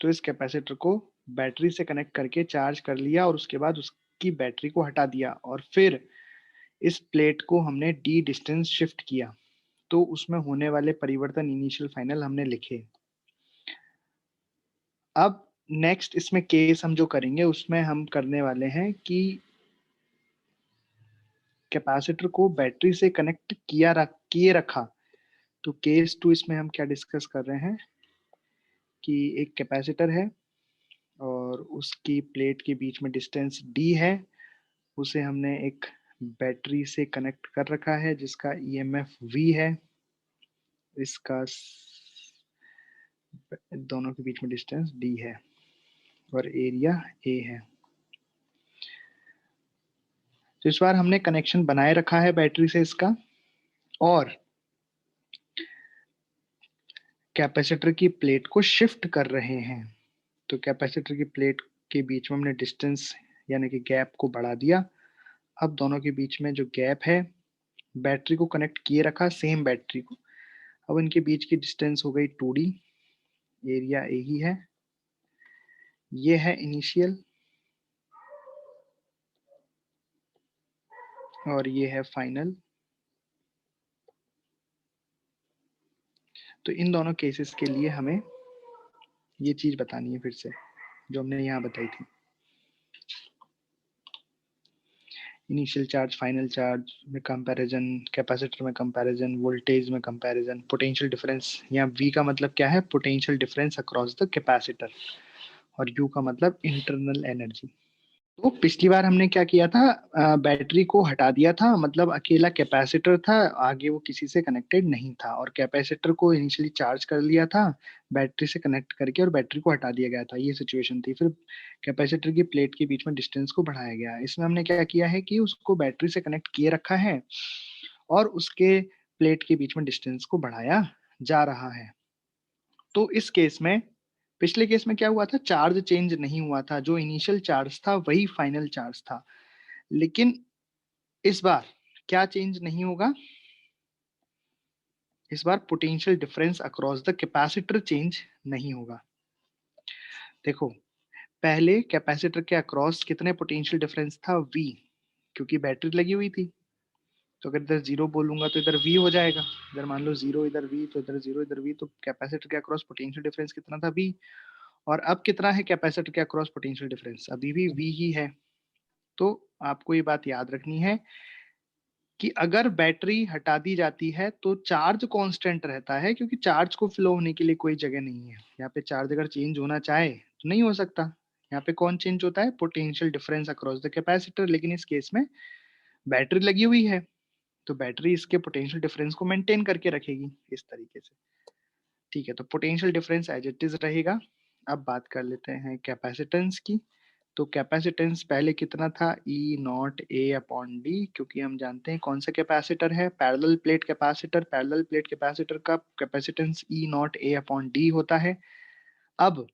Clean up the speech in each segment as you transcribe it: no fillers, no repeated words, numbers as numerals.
तो इस कैपेसिटर को बैटरी से कनेक्ट करके चार्ज कर लिया और उसके बाद उसकी बैटरी को हटा दिया और फिर इस प्लेट को हमने डी डिस्टेंस शिफ्ट किया, तो उसमें होने वाले परिवर्तन इनिशियल फाइनल हमने लिखे। अब नेक्स्ट इसमें केस हम जो करेंगे उसमें हम करने वाले हैं कि कैपेसिटर को बैटरी से कनेक्ट किए रखा। तो केस 2 इसमें हम क्या डिस्कस कर रहे हैं कि एक कैपेसिटर है और उसकी प्लेट के बीच में डिस्टेंस डी है, उसे हमने एक बैटरी से कनेक्ट कर रखा है जिसका ईएमएफ वी है, इसका दोनों के बीच में डिस्टेंस डी है और एरिया ए है। तो इस बार हमने कनेक्शन बनाए रखा है बैटरी से इसका, और कैपेसिटर की प्लेट को शिफ्ट कर रहे हैं। तो कैपेसिटर की प्लेट के बीच में हमने डिस्टेंस यानी कि गैप को बढ़ा दिया। अब दोनों के बीच में जो गैप है, बैटरी को कनेक्ट किए रखा सेम बैटरी को, अब इनके बीच की डिस्टेंस हो गई 2d, एरिया ए ही है, ये है इनिशियल और ये है फाइनल। तो इन दोनों केसेस के लिए हमें ये चीज बतानी है फिर से जो हमने यहाँ बताई थी। इनिशियल चार्ज, फाइनल चार्ज में कंपैरिजन, कैपेसिटर में कंपैरिजन, वोल्टेज में कंपैरिजन, पोटेंशियल डिफरेंस। यहाँ V का मतलब क्या है? Potential difference across the capacitor, और U का मतलब इंटरनल एनर्जी। तो पिछली बार हमने क्या किया था, बैटरी को हटा दिया था, मतलब अकेला कैपेसिटर था, आगे वो किसी से कनेक्टेड नहीं था, और कैपेसिटर को इनिशियली चार्ज कर लिया था बैटरी से कनेक्ट करके और बैटरी को हटा दिया गया था, ये सिचुएशन थी। फिर कैपेसिटर की प्लेट के बीच में डिस्टेंस को बढ़ाया गया। इसमें हमने क्या किया है कि उसको बैटरी से कनेक्ट किए रखा है और उसके प्लेट के बीच में डिस्टेंस को बढ़ाया जा रहा है। तो इस केस में, पिछले केस में क्या हुआ था, चार्ज चेंज नहीं हुआ था, जो इनिशियल चार्ज था वही फाइनल चार्ज था। लेकिन इस बार क्या चेंज नहीं होगा, इस बार potential difference across the capacitor change नहीं होगा। देखो, पहले कैपेसिटर के अक्रॉस कितने पोटेंशियल डिफरेंस था, V, क्योंकि बैटरी लगी हुई थी। तो अगर इधर 0 बोलूंगा तो इधर V हो जाएगा, इधर मान लो 0 इधर V, तो इधर 0 इधर V, तो कैपेसिटर के अक्रॉस पोटेंशियल डिफरेंस कितना था, V। और अब कितना है कैपेसिटर के अक्रॉस पोटेंशियल डिफरेंस, अभी भी V ही है। तो आपको ये बात याद रखनी है कि अगर बैटरी हटा दी जाती है तो चार्ज कांस्टेंट रहता है, क्योंकि चार्ज को फ्लो होने के लिए कोई जगह नहीं है। यहाँ पे चार्ज अगर चेंज होना चाहे तो नहीं हो सकता। यहाँ पे कौन चेंज होता है, potential difference across the capacitor. लेकिन इस केस में बैटरी लगी हुई है, तो बैटरी इसके पोटेंशियल डिफरेंस को मेंटेन करके रखेगी इस तरीके से। ठीक है, तो potential difference as it is रहेगा। अब बात कर लेते हैं कैपेसिटेंस की। तो कैपेसिटेंस पहले कितना था, E naught A upon D, क्योंकि हम जानते हैं कौन सा कैपेसिटर है, parallel plate capacitor. Parallel plate capacitor का capacitance E naught A upon D होता है। अब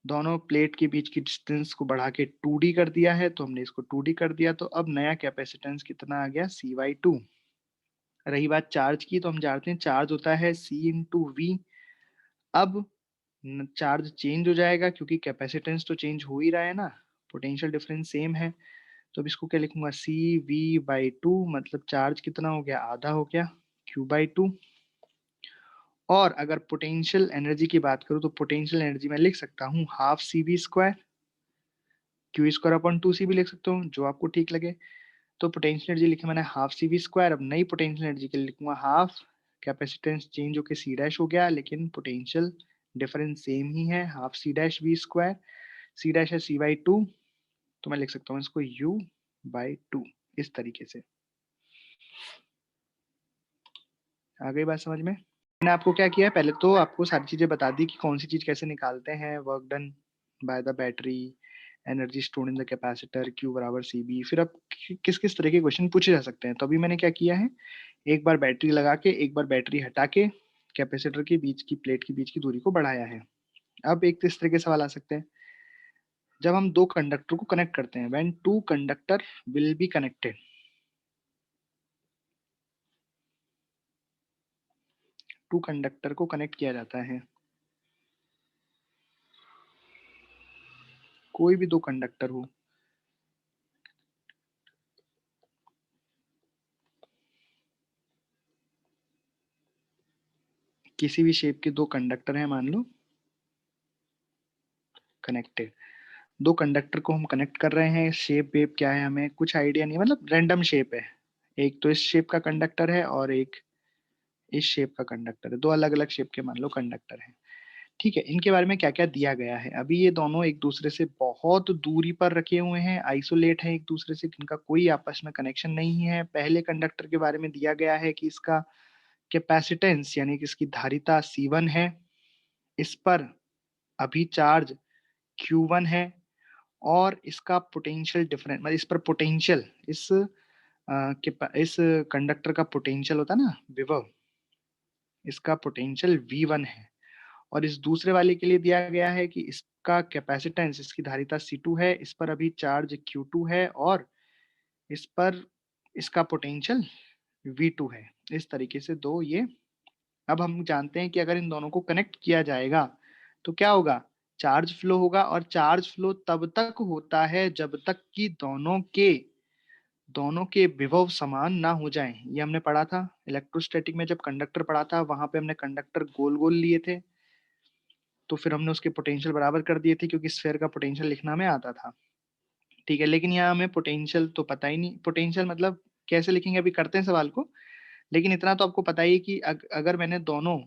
दोनों प्लेट के बीच की डिस्टेंस को बढ़ा के 2d कर दिया है, तो हमने इसको 2d कर दिया, तो अब नया कैपेसिटेंस कितना आ गया, C/2। रही बात चार्ज की, तो हम जानते हैं चार्ज होता है C/V। अब चार्ज चेंज हो जाएगा क्योंकि कैपेसिटेंस तो चेंज हो ही रहा है ना, पोटेंशियल डिफरेंस सेम है। तो अब इसको क्या लिखूंगा, CV/2, मतलब चार्ज कितना हो गया, आधा हो गया, Q/2। और अगर पोटेंशियल एनर्जी की बात करूं तो पोटेंशियल एनर्जी मैं लिख सकता हूँ half CV², Q² upon 2C भी लिख सकता हूँ, जो आपको ठीक लगे। तो पोटेंशियल एनर्जी लिखा मैंने हाफ CV²। अब नई पोटेंशियल एनर्जी के लिए लिखूंगा हाफ, कैपेसिटेंस चेंज होके C' हो गया, लेकिन पोटेंशियल डिफरेंस सेम ही है, हाफ C'(V²). C' है C/2, तो मैं लिख सकता हूँ इसको U/2 इस तरीके से। आ गई बात समझ में? मैंने आपको क्या किया है, पहले तो आपको सारी चीजें बता दी कि कौन सी चीज कैसे निकालते हैं, work done by the battery, energy stored in the capacitor, Q बराबर CB। फिर अब किस किस तरह के क्वेश्चन पूछे जा सकते हैं, तो अभी मैंने क्या किया है, एक बार बैटरी लगा के एक बार बैटरी हटा के कैपेसिटर के बीच की प्लेट के बीच की दूरी को बढ़ाया है। अब एक तो इस तरह के सवाल आ सकते हैं, जब हम दो कंडक्टर को कनेक्ट करते हैं, when two conductor will be connected, two conductor को कनेक्ट किया जाता है, कोई भी दो कंडक्टर हो, किसी भी शेप के दो कंडक्टर हैं मान लो, कनेक्टेड। दो कंडक्टर को हम कनेक्ट कर रहे हैं, शेप वेप क्या है हमें कुछ आइडिया नहीं, मतलब रैंडम शेप है। एक तो इस शेप का कंडक्टर है और एक इस शेप का कंडक्टर है, दो अलग अलग शेप के मान लो कंडक्टर हैं। ठीक है, इनके बारे में क्या क्या दिया गया है। अभी ये दोनों एक दूसरे से बहुत दूरी पर रखे हुए हैं, आइसोलेट हैं एक दूसरे से, इनका कोई आपस में कनेक्शन नहीं है। पहले कंडक्टर के बारे में दिया गया है कि इसका कैपेसिटेंस यानी कि इसकी धारिता C1 है, इस पर अभी चार्ज Q1 है, और इसका पोटेंशियल डिफरेंस मतलब इस पर पोटेंशियल इस कंडक्टर का पोटेंशियल होता है ना, विभव, इसका पोटेंशियल V1 है। और इस दूसरे वाले के लिए दिया गया है कि इसका कैपेसिटेंस, इसकी धारिता C2 है, इस पर अभी चार्ज Q2 है, और इस पर इसका पोटेंशियल V2 है। इस तरीके से दो ये। अब हम जानते हैं कि अगर इन दोनों को कनेक्ट किया जाएगा तो क्या होगा, चार्ज फ्लो होगा। और चार्ज फ्लो तब तक होता है जब तक कि दोनों के विभव समान ना हो जाएं। ये हमने पढ़ा था इलेक्ट्रोस्टैटिक में, जब कंडक्टर पढ़ा था वहां पे हमने कंडक्टर गोल गोल लिए थे, तो फिर हमने उसके पोटेंशियल बराबर कर दिए थे क्योंकि स्फेयर का पोटेंशियल लिखना में आता था। ठीक है, लेकिन यहाँ हमें पोटेंशियल तो पता ही नहीं, पोटेंशियल मतलब कैसे लिखेंगे अभी करते हैं सवाल को। लेकिन इतना तो आपको पता ही है कि अगर मैंने दोनों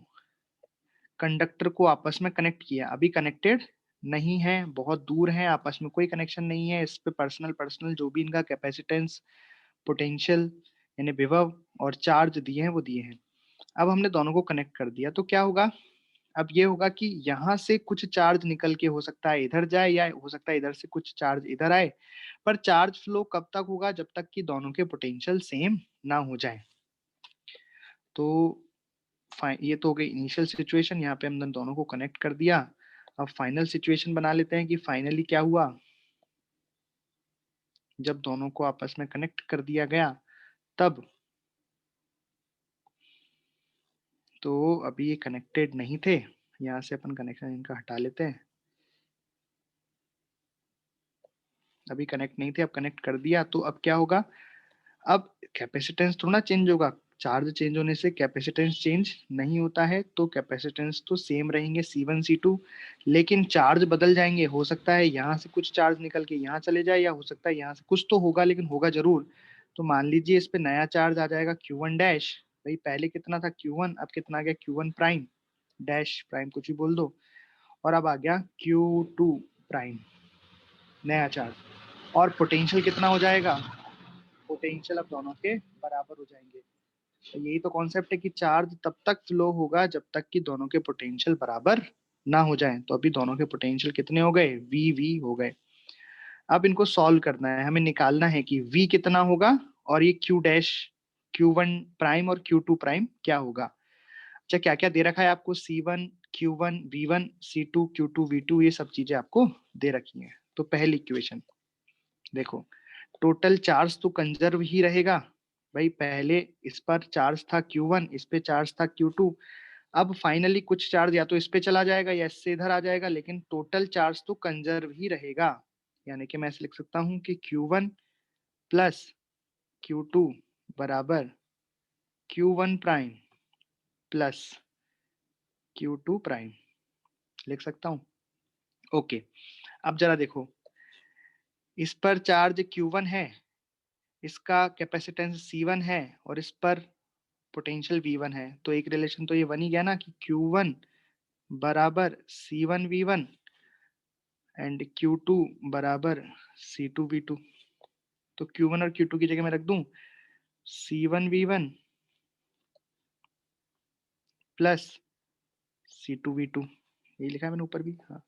कंडक्टर को आपस में कनेक्ट किया, अभी कनेक्टेड नहीं है, बहुत दूर है, आपस में कोई कनेक्शन नहीं है, इस पे पर्सनल पर्सनल जो भी इनका कैपेसिटेंस, पोटेंशियल यानी विभव और चार्ज दिए हैं वो दिए हैं। अब हमने दोनों को कनेक्ट कर दिया तो क्या होगा, अब ये होगा कि यहाँ से कुछ चार्ज निकल के हो सकता है इधर जाए, या हो सकता है इधर से कुछ चार्ज इधर आए। पर चार्ज फ्लो कब तक होगा, जब तक कि दोनों के पोटेंशियल सेम ना हो जाए। तो ये तो हो गई इनिशियल सिचुएशन, यहाँ पे हमने दोनों को कनेक्ट कर दिया। अब फाइनल सिचुएशन बना लेते हैं कि फाइनली क्या हुआ जब दोनों को आपस में कनेक्ट कर दिया गया तब। तो अभी ये कनेक्टेड नहीं थे, यहाँ से अपन कनेक्शन इनका हटा लेते हैं। अभी कनेक्ट नहीं थे, अब कनेक्ट कर दिया, तो अब क्या होगा, अब कैपेसिटेंस थोड़ा चेंज होगा। चार्ज चेंज होने से कैपेसिटेंस चेंज नहीं होता है, तो कैपेसिटेंस तो सेम रहेंगे C1 C2, लेकिन चार्ज बदल जाएंगे। हो सकता है यहाँ से कुछ चार्ज निकल के यहाँ चले जाए, या हो सकता है यहाँ से कुछ तो होगा, लेकिन होगा जरूर। तो मान लीजिए इस पे नया चार्ज आ जाएगा Q1 डैश। भाई पहले कितना था Q1, अब कितना आ गया Q1 प्राइम डैश प्राइम, कुछ भी बोल दो। और अब आ गया Q2 प्राइम नया चार्ज। और पोटेंशियल कितना हो जाएगा, पोटेंशियल अब दोनों के बराबर हो जाएंगे। तो यही तो कॉन्सेप्ट है कि चार्ज तब तक फ्लो होगा जब तक कि दोनों के पोटेंशियल बराबर ना हो जाएं। तो अभी दोनों के पोटेंशियल कितने हो गए, वी वी हो गए। अब इनको सॉल्व करना है, हमें निकालना है कि v कितना होगा और ये q डैश Q1 प्राइम और Q2 प्राइम क्या होगा। अच्छा क्या क्या दे रखा है आपको, C1 Q1 V1 C2 Q2 V2, ये सब चीजें आपको दे रखी हैं। तो पहली इक्वेशन देखो, टोटल चार्ज तो कंजर्व ही रहेगा। भाई पहले इस पर चार्ज था Q1, इस पे चार्ज था Q2। अब फाइनली कुछ चार्ज या तो इस पे चला जाएगा या इससे इधर आ जाएगा, लेकिन टोटल चार्ज तो कंजर्व ही रहेगा। यानी कि मैं ऐसे लिख सकता हूं कि Q1 प्लस Q2 बराबर Q1 prime plus Q2 prime, लिख सकता हूं। ओके, अब जरा देखो, इस पर चार्ज Q1 है, इसका कैपेसिटेंस C1 है, और इस पर पोटेंशियल V1 है। तो एक रिलेशन तो ये बन ही गया ना कि Q1 बराबर C1 V1 एंड Q2 बराबर C2 V2। तो Q1 और Q2 की जगह मैं रख दूं C1 V1 plus C2 V2, ये लिखा है मैंने ऊपर भी, हाँ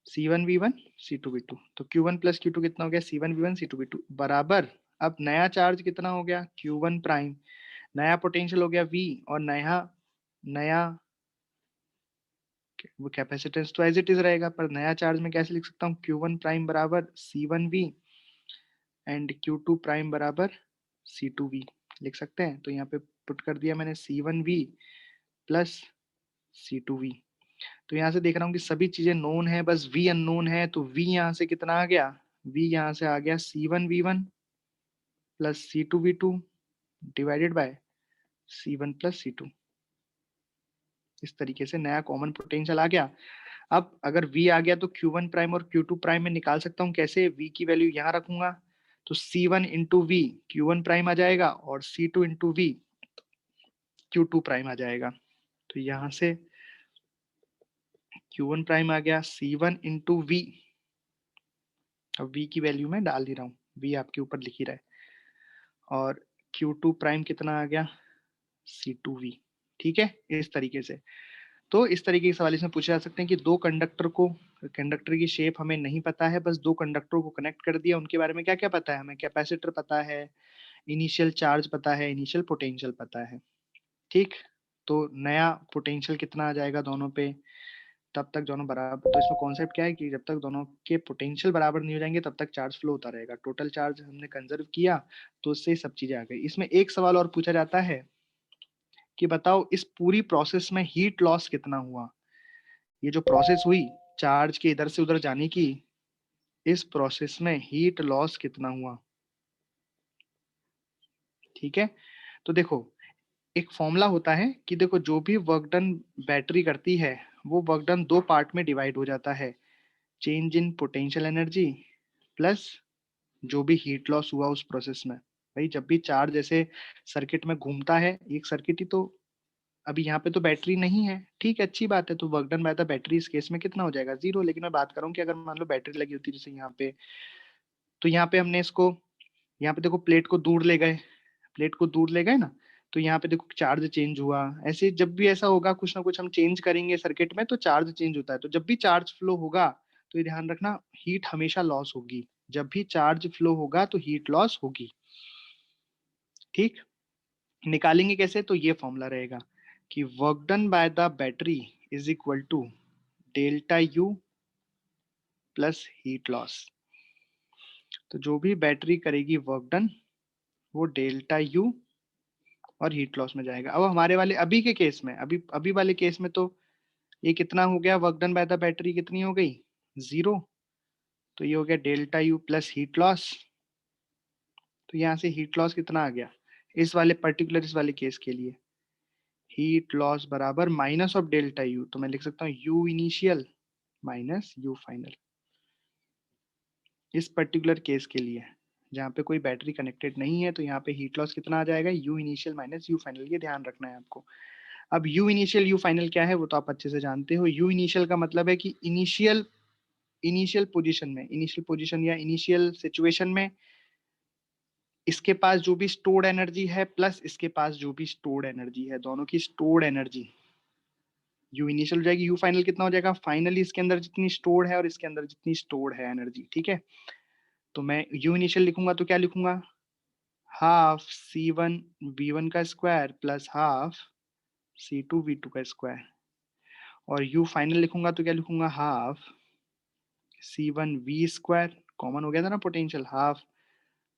C1 V1 C2 V2। तो Q1 प्लस Q2 कितना हो गया, C1 V1 C2 V2 बराबर। अब नया चार्ज कितना हो गया Q1 प्राइम, नया पोटेंशियल हो गया V, और नया नया वो कैपेसिटेंस तो एज इट इज रहेगा, पर नया चार्ज में कैसे लिख सकता हूँ, Q1 प्राइम बराबर C1 V and Q2 prime बराबर C2 V लिख सकते हैं। तो यहाँ पे पुट कर दिया मैंने C1 V plus C2 V। तो यहाँ से देख रहा हूँ कि सभी चीजें नोन है, बस v अननोन है। तो v यहाँ से कितना आ गया, v यहाँ से आ गया C1v1 plus C2v2 divided by C1 plus C2। इस तरीके से नया कॉमन पोटेंशियल आ गया। अब अगर v आ गया तो Q1 प्राइम और Q2 प्राइम में निकाल सकता हूँ कैसे, v की वैल्यू यहाँ रखूंगा तो C1 into we Q1 prime आ जाएगा और C2 into we Q2 prime आ जाएगा। तो यहाँ से Q1 प्राइम आ गया C1 इंटू वी, अब v की वैल्यू मैं डाल दे रहा हूँ, v आपके ऊपर लिख ही रहा है, और Q2 प्राइम कितना आ गया C2v। ठीक है, इस तरीके से। तो इस तरीके के सवाल इसमें पूछे जा सकते हैं कि दो कंडक्टर को, कंडक्टर की शेप हमें नहीं पता है, बस दो कंडक्टरों को कनेक्ट कर दिया, उनके बारे में क्या क्या पता है हमें, कैपेसिटर पता है, इनिशियल चार्ज पता है, इनिशियल पोटेंशियल पता है। ठीक, तो नया पोटेंशियल कितना आ जाएगा दोनों पे, तब तक दोनों बराबर। तो इसमें कॉन्सेप्ट क्या है कि जब तक दोनों के पोटेंशियल बराबर नहीं हो जाएंगे तब तक चार्ज फ्लो होता रहेगा। टोटल चार्ज हमने कंजर्व किया तो उससे सब चीजें आ गई। इसमें एक सवाल और पूछा जाता है कि बताओ इस पूरी प्रोसेस में हीट लॉस कितना हुआ। ये जो प्रोसेस हुई चार्ज के इधर से उधर जाने की, इस प्रोसेस में हीट लॉस कितना हुआ। ठीक है, तो देखो एक फॉर्मूला होता है कि देखो जो भी वर्क डन बैटरी करती है वो वर्क डन दो पार्ट में डिवाइड हो जाता है, change in potential energy plus जो भी हीट लॉस हुआ उस प्रोसेस में। भाई जब भी चार्ज जैसे सर्किट में घूमता है, एक सर्किट ही तो, अभी यहाँ पे तो बैटरी नहीं है, ठीक है अच्छी बात है, तो work done by the battery इस केस में कितना हो जाएगा, जीरो। लेकिन मैं बात कर रहा हूँ कि अगर मान लो बैटरी लगी होती जैसे यहाँ पे, तो यहाँ पे हमने इसको, यहाँ पे देखो प्लेट को दूर ले गए, प्लेट को दूर ले गए ना, तो यहाँ पे देखो चार्ज चेंज हुआ। ऐसे जब भी ऐसा होगा कुछ ना कुछ हम चेंज करेंगे सर्किट में तो चार्ज चेंज होता है। तो जब भी चार्ज फ्लो होगा तो ये ध्यान रखना हीट हमेशा लॉस होगी, जब भी चार्ज फ्लो होगा तो हीट लॉस होगी। ठीक, निकालेंगे कैसे, तो ये फॉर्मूला रहेगा कि work done by the battery is equal to delta U plus heat loss. तो जो भी बैटरी करेगी वर्क डन वो डेल्टा यू और हीट लॉस में जाएगा। अब हमारे वाले अभी के केस में, अभी अभी वाले केस में तो ये कितना हो गया, work done by the battery कितनी हो गई, जीरो। तो ये हो गया delta U plus heat loss. तो यहाँ से हीट लॉस कितना आ गया इस वाले पर्टिकुलर, इस वाले केस के लिए हीट लॉस बराबर माइनस ऑफ डेल्टा यू। तो मैं लिख सकता हूँ you initial minus you final. इस पर्टिकुलर केस के लिए जहाँ पे कोई बैटरी कनेक्टेड नहीं है तो यहाँ पे हीट लॉस कितना आ जाएगा, you initial minus you final. ये ध्यान रखना है आपको। अब यू इनिशियल यू फाइनल क्या है वो तो आप अच्छे से जानते हो। यू इनिशियल का मतलब है कि इनिशियल, इनिशियल पोजीशन में, इनिशियल पोजीशन या इनिशियल सिचुएशन में इसके पास जो भी स्टोर्ड एनर्जी है प्लस इसके पास जो भी स्टोर्ड एनर्जी है, दोनों की स्टोर्ड एनर्जी यू इनिशियल हो जाएगी। यू फाइनल कितना हो जाएगा, फाइनली इसके अंदर जितनी स्टोर्ड है और इसके अंदर जितनी स्टोर्ड है एनर्जी। ठीक है, तो मैं यू इनिशियल लिखूंगा तो क्या लिखूंगा, हाफ C1v1 का स्क्वायर प्लस हाफ C2v2 का स्क्वायर। और यू फाइनल लिखूंगा तो क्या लिखूंगा, हाफ C1v स्क्वायर, कॉमन हो गया था ना पोटेंशियल, हाफ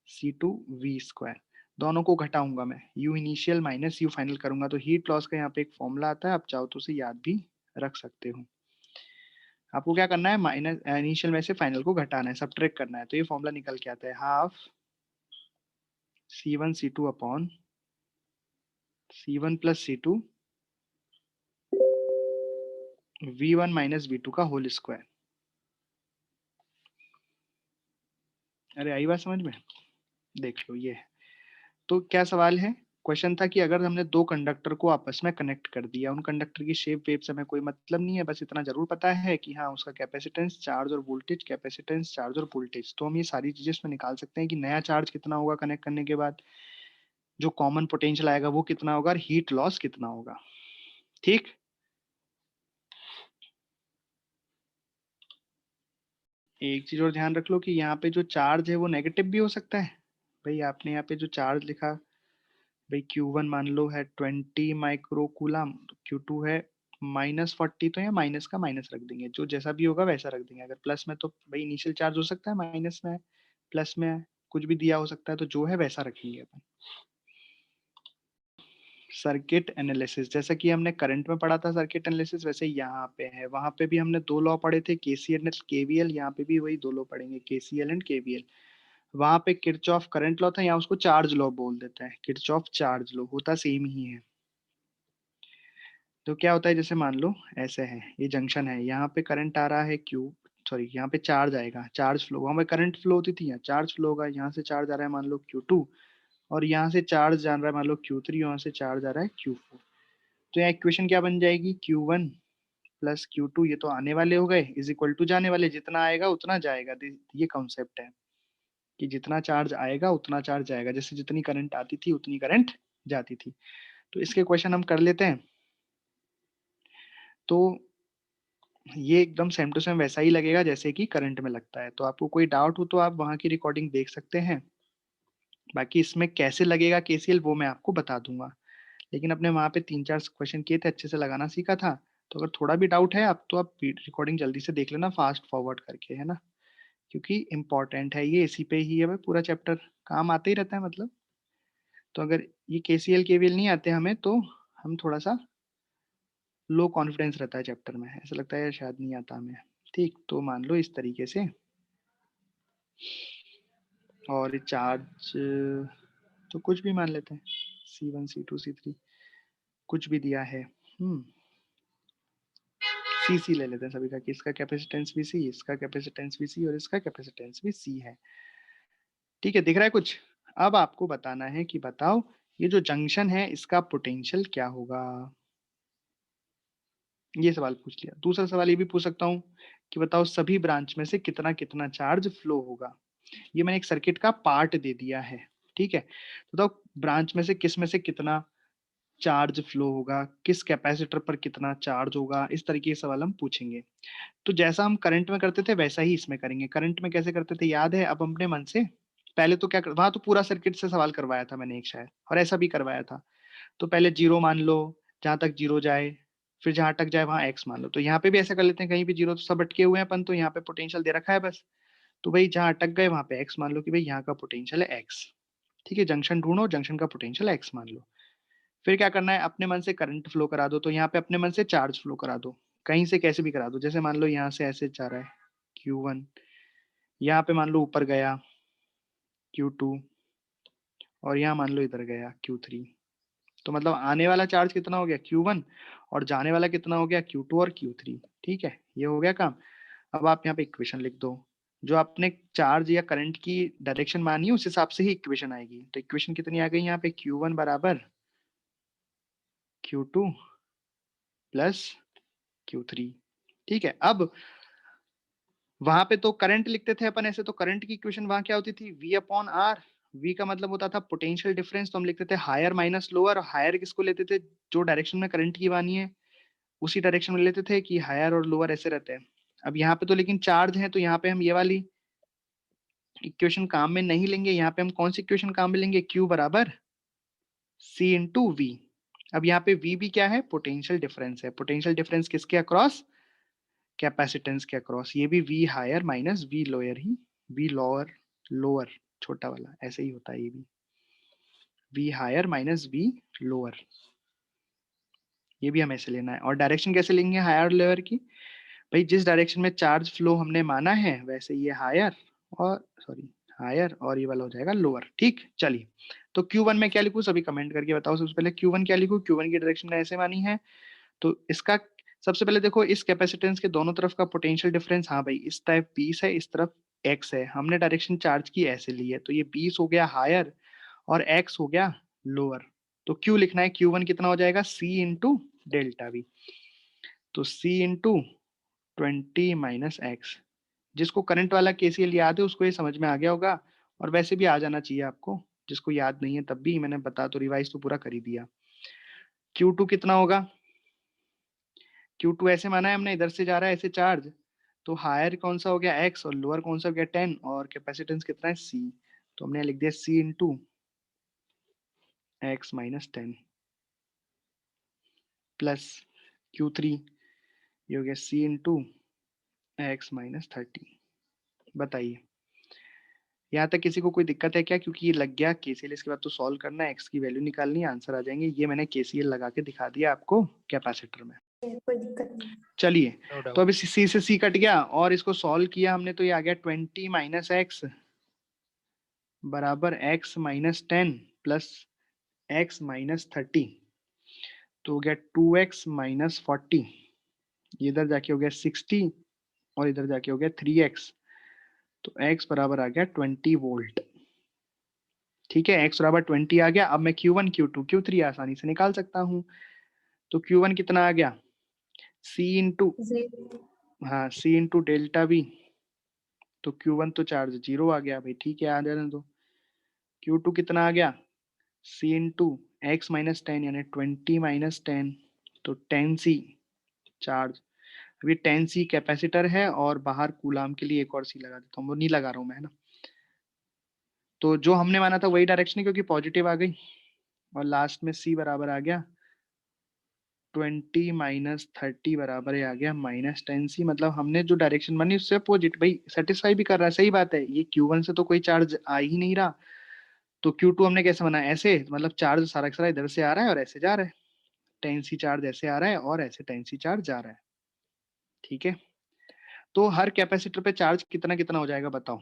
C2v स्क्वायर। दोनों को घटाऊंगा मैं, you initial minus you final करूंगा तो हीट लॉस का यहाँ पे एक फॉर्मूला आता है, आप चाहो तो उसे याद भी रख सकते हो। आपको क्या करना है, माइनस इनिशियल में से फाइनल को घटाना है, सब्ट्रैक्ट करना है। तो ये फॉर्मूला निकल के आता है half C1 C2 upon C1 plus C2 V1 minus V2 का होल स्क्वायर। अरे आई बात समझ में, देख लो ये है। तो क्या सवाल है, क्वेश्चन था कि अगर हमने दो कंडक्टर को आपस में कनेक्ट कर दिया, उन कंडक्टर की शेप वेप से हमें कोई मतलब नहीं है, बस इतना जरूर पता है कि हाँ उसका कैपेसिटेंस चार्ज और वोल्टेज, कैपेसिटेंस चार्ज और वोल्टेज, तो हम ये सारी चीजें इसमें निकाल सकते हैं कि नया चार्ज कितना होगा कनेक्ट करने के बाद, जो कॉमन पोटेंशियल आएगा वो कितना होगा और हीट लॉस कितना होगा। ठीक, एक चीज और ध्यान रख लो कि यहाँ पे जो चार्ज है वो नेगेटिव भी हो सकता है। भाई आपने यहाँ पे जो चार्ज लिखा, भाई Q1 मान लो है 20 माइक्रो कूलम, Q2 है -40, तो यहाँ माइनस का माइनस रख देंगे, जो जैसा भी होगा वैसा रख देंगे। अगर प्लस में तो भाई इनिशियल चार्ज हो सकता है, माइनस में है, प्लस में है, कुछ भी दिया हो सकता है, तो जो है वैसा रखेंगे अपन। सर्किट एनालिसिस, जैसा कि हमने करंट में पढ़ा था सर्किट एनालिसिस, वैसे यहाँ पे है। वहां पे भी हमने दो लॉ पढ़े थे, केसीएल एंड केवीएल। यहाँ पे भी वही दो लॉ पढ़ेंगे, केसीएल एंड केवीएल। वहां पे किरचॉफ करंट लॉ था, यहाँ उसको चार्ज लॉ बोल देते हैं। किरचॉफ चार्ज लॉ होता सेम ही है। तो क्या होता है, जैसे मान लो ऐसे है, ये जंक्शन है, यहाँ पे करंट आ रहा है क्यू, सॉरी यहाँ पे चार्ज आएगा, चार्ज फ्लो, वहां पे करंट फ्लो होती थी, यहाँ चार्ज फ्लो होगा। यहाँ से चार्ज आ रहा है मान लो Q2, और यहाँ से चार्ज जा रहा है मान लो Q3, यहाँ से चार्ज आ रहा है Q4। तो यहाँ इक्वेशन क्या बन जाएगी, Q1 प्लस Q2, ये तो आने वाले हो गए, इज इक्वल टू जाने वाले, जितना आएगा उतना जाएगा। ये कॉन्सेप्ट है कि जितना चार्ज आएगा उतना चार्ज जाएगा, जैसे जितनी करंट आती थी उतनी करंट जाती थी। तो इसके क्वेश्चन हम कर लेते हैं। तो ये एकदम सेम टू सेम वैसा ही लगेगा जैसे कि करंट में लगता है। तो आपको कोई डाउट हो तो आप वहां की रिकॉर्डिंग देख सकते हैं। बाकी इसमें कैसे लगेगा केसीएल वो मैं आपको बता दूंगा, लेकिन अपने वहां पे 3-4 क्वेश्चन किए थे, अच्छे से लगाना सीखा था। तो अगर थोड़ा भी डाउट है आप, तो आप रिकॉर्डिंग जल्दी से देख लेना फास्ट फॉरवर्ड करके, है ना, क्योंकि इम्पोर्टेंट है ये, इसी पे ही है भाई पूरा चैप्टर, काम आते ही रहता है मतलब। तो अगर ये केसीएल केवीएल नहीं आते हमें, तो हम थोड़ा सा लो कॉन्फिडेंस रहता है चैप्टर में, ऐसा लगता है शायद नहीं आता हमें। ठीक, तो मान लो इस तरीके से। और चार्ज तो कुछ भी मान लेते हैं, C1 C2 C3 कुछ भी दिया है। सी ले लेते हैं सभी का, कि इसका कैपेसिटेंस भी सी, इसका कैपेसिटेंस भी सी, और इसका कैपेसिटेंस भी सी है। ठीक है, दिख रहा है कुछ। अब आपको बताना है कि बताओ ये जो जंक्शन है इसका पोटेंशियल क्या होगा। ये सवाल पूछ लिया। दूसरा सवाल ये भी पूछ सकता हूँ कि बताओ सभी ब्रांच में से कितना कितना चार्ज फ्लो होगा। ये मैंने एक सर्किट का पार्ट दे दिया है, ठीक है। तो बताओ ब्रांच में से किस में से कितना चार्ज फ्लो होगा, किस कैपेसिटर पर कितना चार्ज होगा, इस तरीके के सवाल हम पूछेंगे। तो जैसा हम करंट में करते थे वैसा ही इसमें करेंगे। करंट में कैसे करते थे याद है, अब अपने मन से पहले तो क्या वहां तो पूरा सर्किट से सवाल करवाया था मैंने एक शायद, और ऐसा भी करवाया था। तो पहले जीरो मान लो, जहां तक जीरो जाए, फिर जहां अटक जाए वहां एक्स मान लो। तो यहाँ पे भी ऐसा कर लेते हैं, कहीं भी जीरो तो सब अटके हुए हैं अपन, तो यहाँ पे पोटेंशियल दे रखा है बस। तो भाई जहां अटक गए वहां पे एक्स मान लो कि भाई यहाँ का पोटेंशियल है एक्स। ठीक है, जंक्शन ढूंढो, जंक्शन का पोटेंशियल एक्स मान लो। फिर क्या करना है, अपने मन से करंट फ्लो करा दो। तो यहाँ पे अपने मन से चार्ज फ्लो करा दो, कहीं से कैसे भी करा दो। जैसे मान लो यहाँ से ऐसे जा रहा है Q1, यहाँ पे मान लो ऊपर गया Q2, और यहाँ मान लो इधर गया Q3। तो मतलब आने वाला चार्ज कितना हो गया Q1, और जाने वाला कितना हो गया Q2 और Q3। ठीक है, ये हो गया काम। अब आप यहाँ पे इक्वेशन लिख दो, जो आपने चार्ज या करंट की डायरेक्शन मानी है उस हिसाब से ही इक्वेशन आएगी। तो इक्वेशन कितनी आ गई यहाँ पे, Q1 बराबर Q2 प्लस Q3। ठीक है, अब वहां पे तो करंट लिखते थे अपन ऐसे, तो करंट की इक्वेशन वहां क्या होती थी, V अपॉन आर। V का मतलब होता था पोटेंशियल डिफरेंस, तो हम लिखते थे हायर माइनस लोअर। हायर किसको लेते थे, जो डायरेक्शन में करंट की वानी है उसी डायरेक्शन में लेते थे, कि हायर और लोअर ऐसे रहते हैं। अब यहाँ पे तो लेकिन चार्ज है, तो यहाँ पे हम ये वाली इक्वेशन काम में नहीं लेंगे। यहाँ पे हम कौन सी इक्वेशन काम में लेंगे, Q बराबर C इंटू वी। अब यहाँ पे V भी क्या है, पोटेंशियल डिफरेंस है। पोटेंशियल डिफरेंस किसके अक्रॉस, कैपेसिटेंस के अक्रॉस। ये भी V higher minus V lower ही, V लोअर, लोअर छोटा वाला ऐसे ही होता है, ये भी V higher minus V lower. ये भी हमें ऐसे लेना है। और डायरेक्शन कैसे लेंगे हायर लोअर की, भाई जिस डायरेक्शन में चार्ज फ्लो हमने माना है वैसे ये हायर, और सॉरी हायर, और ये वाला हो जाएगा लोअर। ठीक, चलिए। तो Q1 में क्या लिखूं, सभी कमेंट करके बताओ। सबसे पहले Q1 क्या लिखूं, Q1 की डायरेक्शन मैंने ऐसे मानी है, तो इसका सबसे पहले देखो इस कैपेसिटेंस के दोनों तरफ का पोटेंशियल डिफरेंस। हाँ भाई, इस तरफ 20 है, इस तरफ x है। हमने डायरेक्शन चार्ज की ऐसे ली है, तो ये 20 हो गया हायर और x हो गया लोअर। तो Q लिखना है, Q1 कितना हो जाएगा, C इंटू डेल्टा V। तो C इंटू 20 माइनस एक्स। जिसको करंट वाला केसीएल याद है उसको ये समझ में आ गया होगा, और वैसे भी आ जाना चाहिए आपको। जिसको याद नहीं है तब भी मैंने बता तो रिवाइज तो पूरा कर ही दिया। Q2 कितना होगा, Q2 ऐसे माना है हमने, इधर से जा रहा है ऐसे चार्ज, तो हायर कौन सा हो गया x, और लोअर कौन सा हो गया 10, और कैपेसिटेंस कितना है C। तो हमने लिख दिया C into x minus 10 plus Q3, ये हो गया C इंटू एक्स माइनस 30। बताइए यहाँ तक किसी को कोई दिक्कत है क्या? क्योंकि ये लग गया केसीएल, इसके बाद तो सॉल्व करना है, एक्स की वैल्यू निकालनी है, आंसर आ जाएंगे। ये मैंने केसीएल लगा के दिखा दिया आपको कैपेसिटर में। कोई दिक्कत नहीं। चलिए, नो डाउट। तो अभी सी से सी कट गया और इसको सॉल्व किया हमने, तो ये आ गया 20 माइनस एक्स बराबर x minus 10 plus x minus 30, तो हो गया 2x माइनस 40, इधर जाके हो गया 60 और इधर जाके हो गया 3x, तो x बराबर आ गया 20 वोल्ट। ठीक है, x बराबर 20 आ गया। अब मैं Q1 Q2 Q3 आसानी से निकाल सकता हूँ। तो Q1 कितना आ गया? C इंटू, हाँ C इंटू डेल्टा V, तो Q1 तो चार्ज 0 आ गया भाई, ठीक है आ जाने दो। Q2 कितना आ गया? C इंटू एक्स माइनस 10 यानी 20 माइनस 10, तो 10C चार्ज। अभी 10C कैपेसिटर है और बाहर कूलाम के लिए एक और C लगा देता हूँ, वो नहीं लगा रहा हूँ मैं, है ना। तो जो हमने माना था वही डायरेक्शन है, क्योंकि पॉजिटिव आ गई, और लास्ट में C बराबर आ गया 20 माइनस 30 बराबर आ गया माइनस 10C। मतलब हमने जो डायरेक्शन मानी उससे अपोजिट, भाई सेटिस्फाई भी कर रहा है, सही बात है। ये Q1 से तो कोई चार्ज आ ही नहीं रहा, तो Q2 हमने कैसे बनाया? ऐसे, मतलब चार्ज सारा का सारा इधर से आ रहा है और ऐसे जा रहा है, 10C चार्ज ऐसे आ रहा है और ऐसे 10C चार्ज जा रहा है। ठीक है, तो हर कैपेसिटर पे चार्ज कितना कितना हो जाएगा बताओ?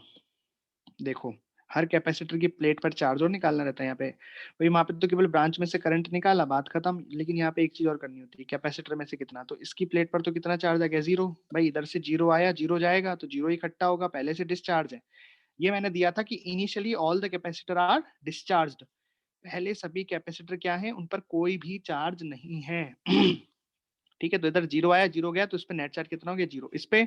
देखो, हर कैपेसिटर की प्लेट पर चार्ज और निकालना रहता है यहाँ पे। भाई वहां पे तो केवल ब्रांच में से करंट निकाला, बात खत्म। लेकिन यहाँ पे एक चीज और करनी होती है, कैपेसिटर में से कितना, तो इसकी प्लेट पर तो कितना चार्ज आ गया? 0। भाई इधर से 0 आया, 0 जाएगा, तो 0 इकट्ठा होगा, पहले से डिस्चार्ज है। ये मैंने दिया था कि initially all the capacitor are discharged, पहले सभी कैपेसिटर क्या है, उन पर कोई भी चार्ज नहीं है। ठीक है, तो इधर 0 आया, 0 गया, तो इस पे नेट चार्ज कितना हो गया? 0। इस पे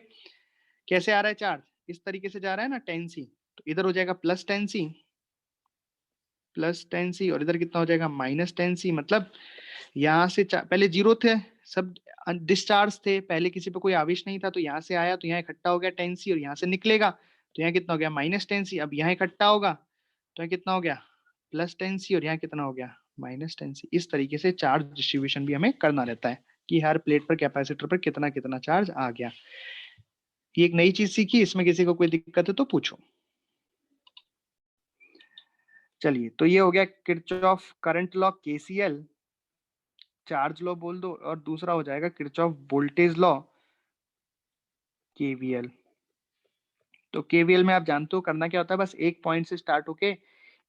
कैसे आ रहा है चार्ज? इस तरीके से जा रहा है ना, 10C, तो इधर हो जाएगा प्लस 10C, प्लस 10C, और इधर कितना हो जाएगा? Minus 10C। मतलब यहाँ से पहले 0 थे, सब डिस्चार्ज थे, पहले किसी पे कोई आवेश नहीं था, तो यहाँ से आया तो यहाँ इकट्ठा हो गया 10C, और यहाँ से निकलेगा तो यहाँ कितना हो गया? Minus 10C। अब यहाँ इकट्ठा होगा तो यहाँ कितना हो गया? प्लस 10C, और यहाँ कितना हो गया? Minus 10C। इस तरीके से चार्ज डिस्ट्रीब्यूशन भी हमें करना रहता है कि हर प्लेट पर कैपेसिटर पर कितना कितना चार्ज आ गया। ये एक नई चीज सीखी, इसमें किसी को कोई दिक्कत है तो पूछो। चलिए, तो ये हो गया Kirchhoff current law KCL, Charles law बोल दो, और दूसरा हो जाएगा किरचॉफ वोल्टेज लॉ केवीएल। तो केवीएल में आप जानते हो करना क्या होता है, बस एक पॉइंट से स्टार्ट होके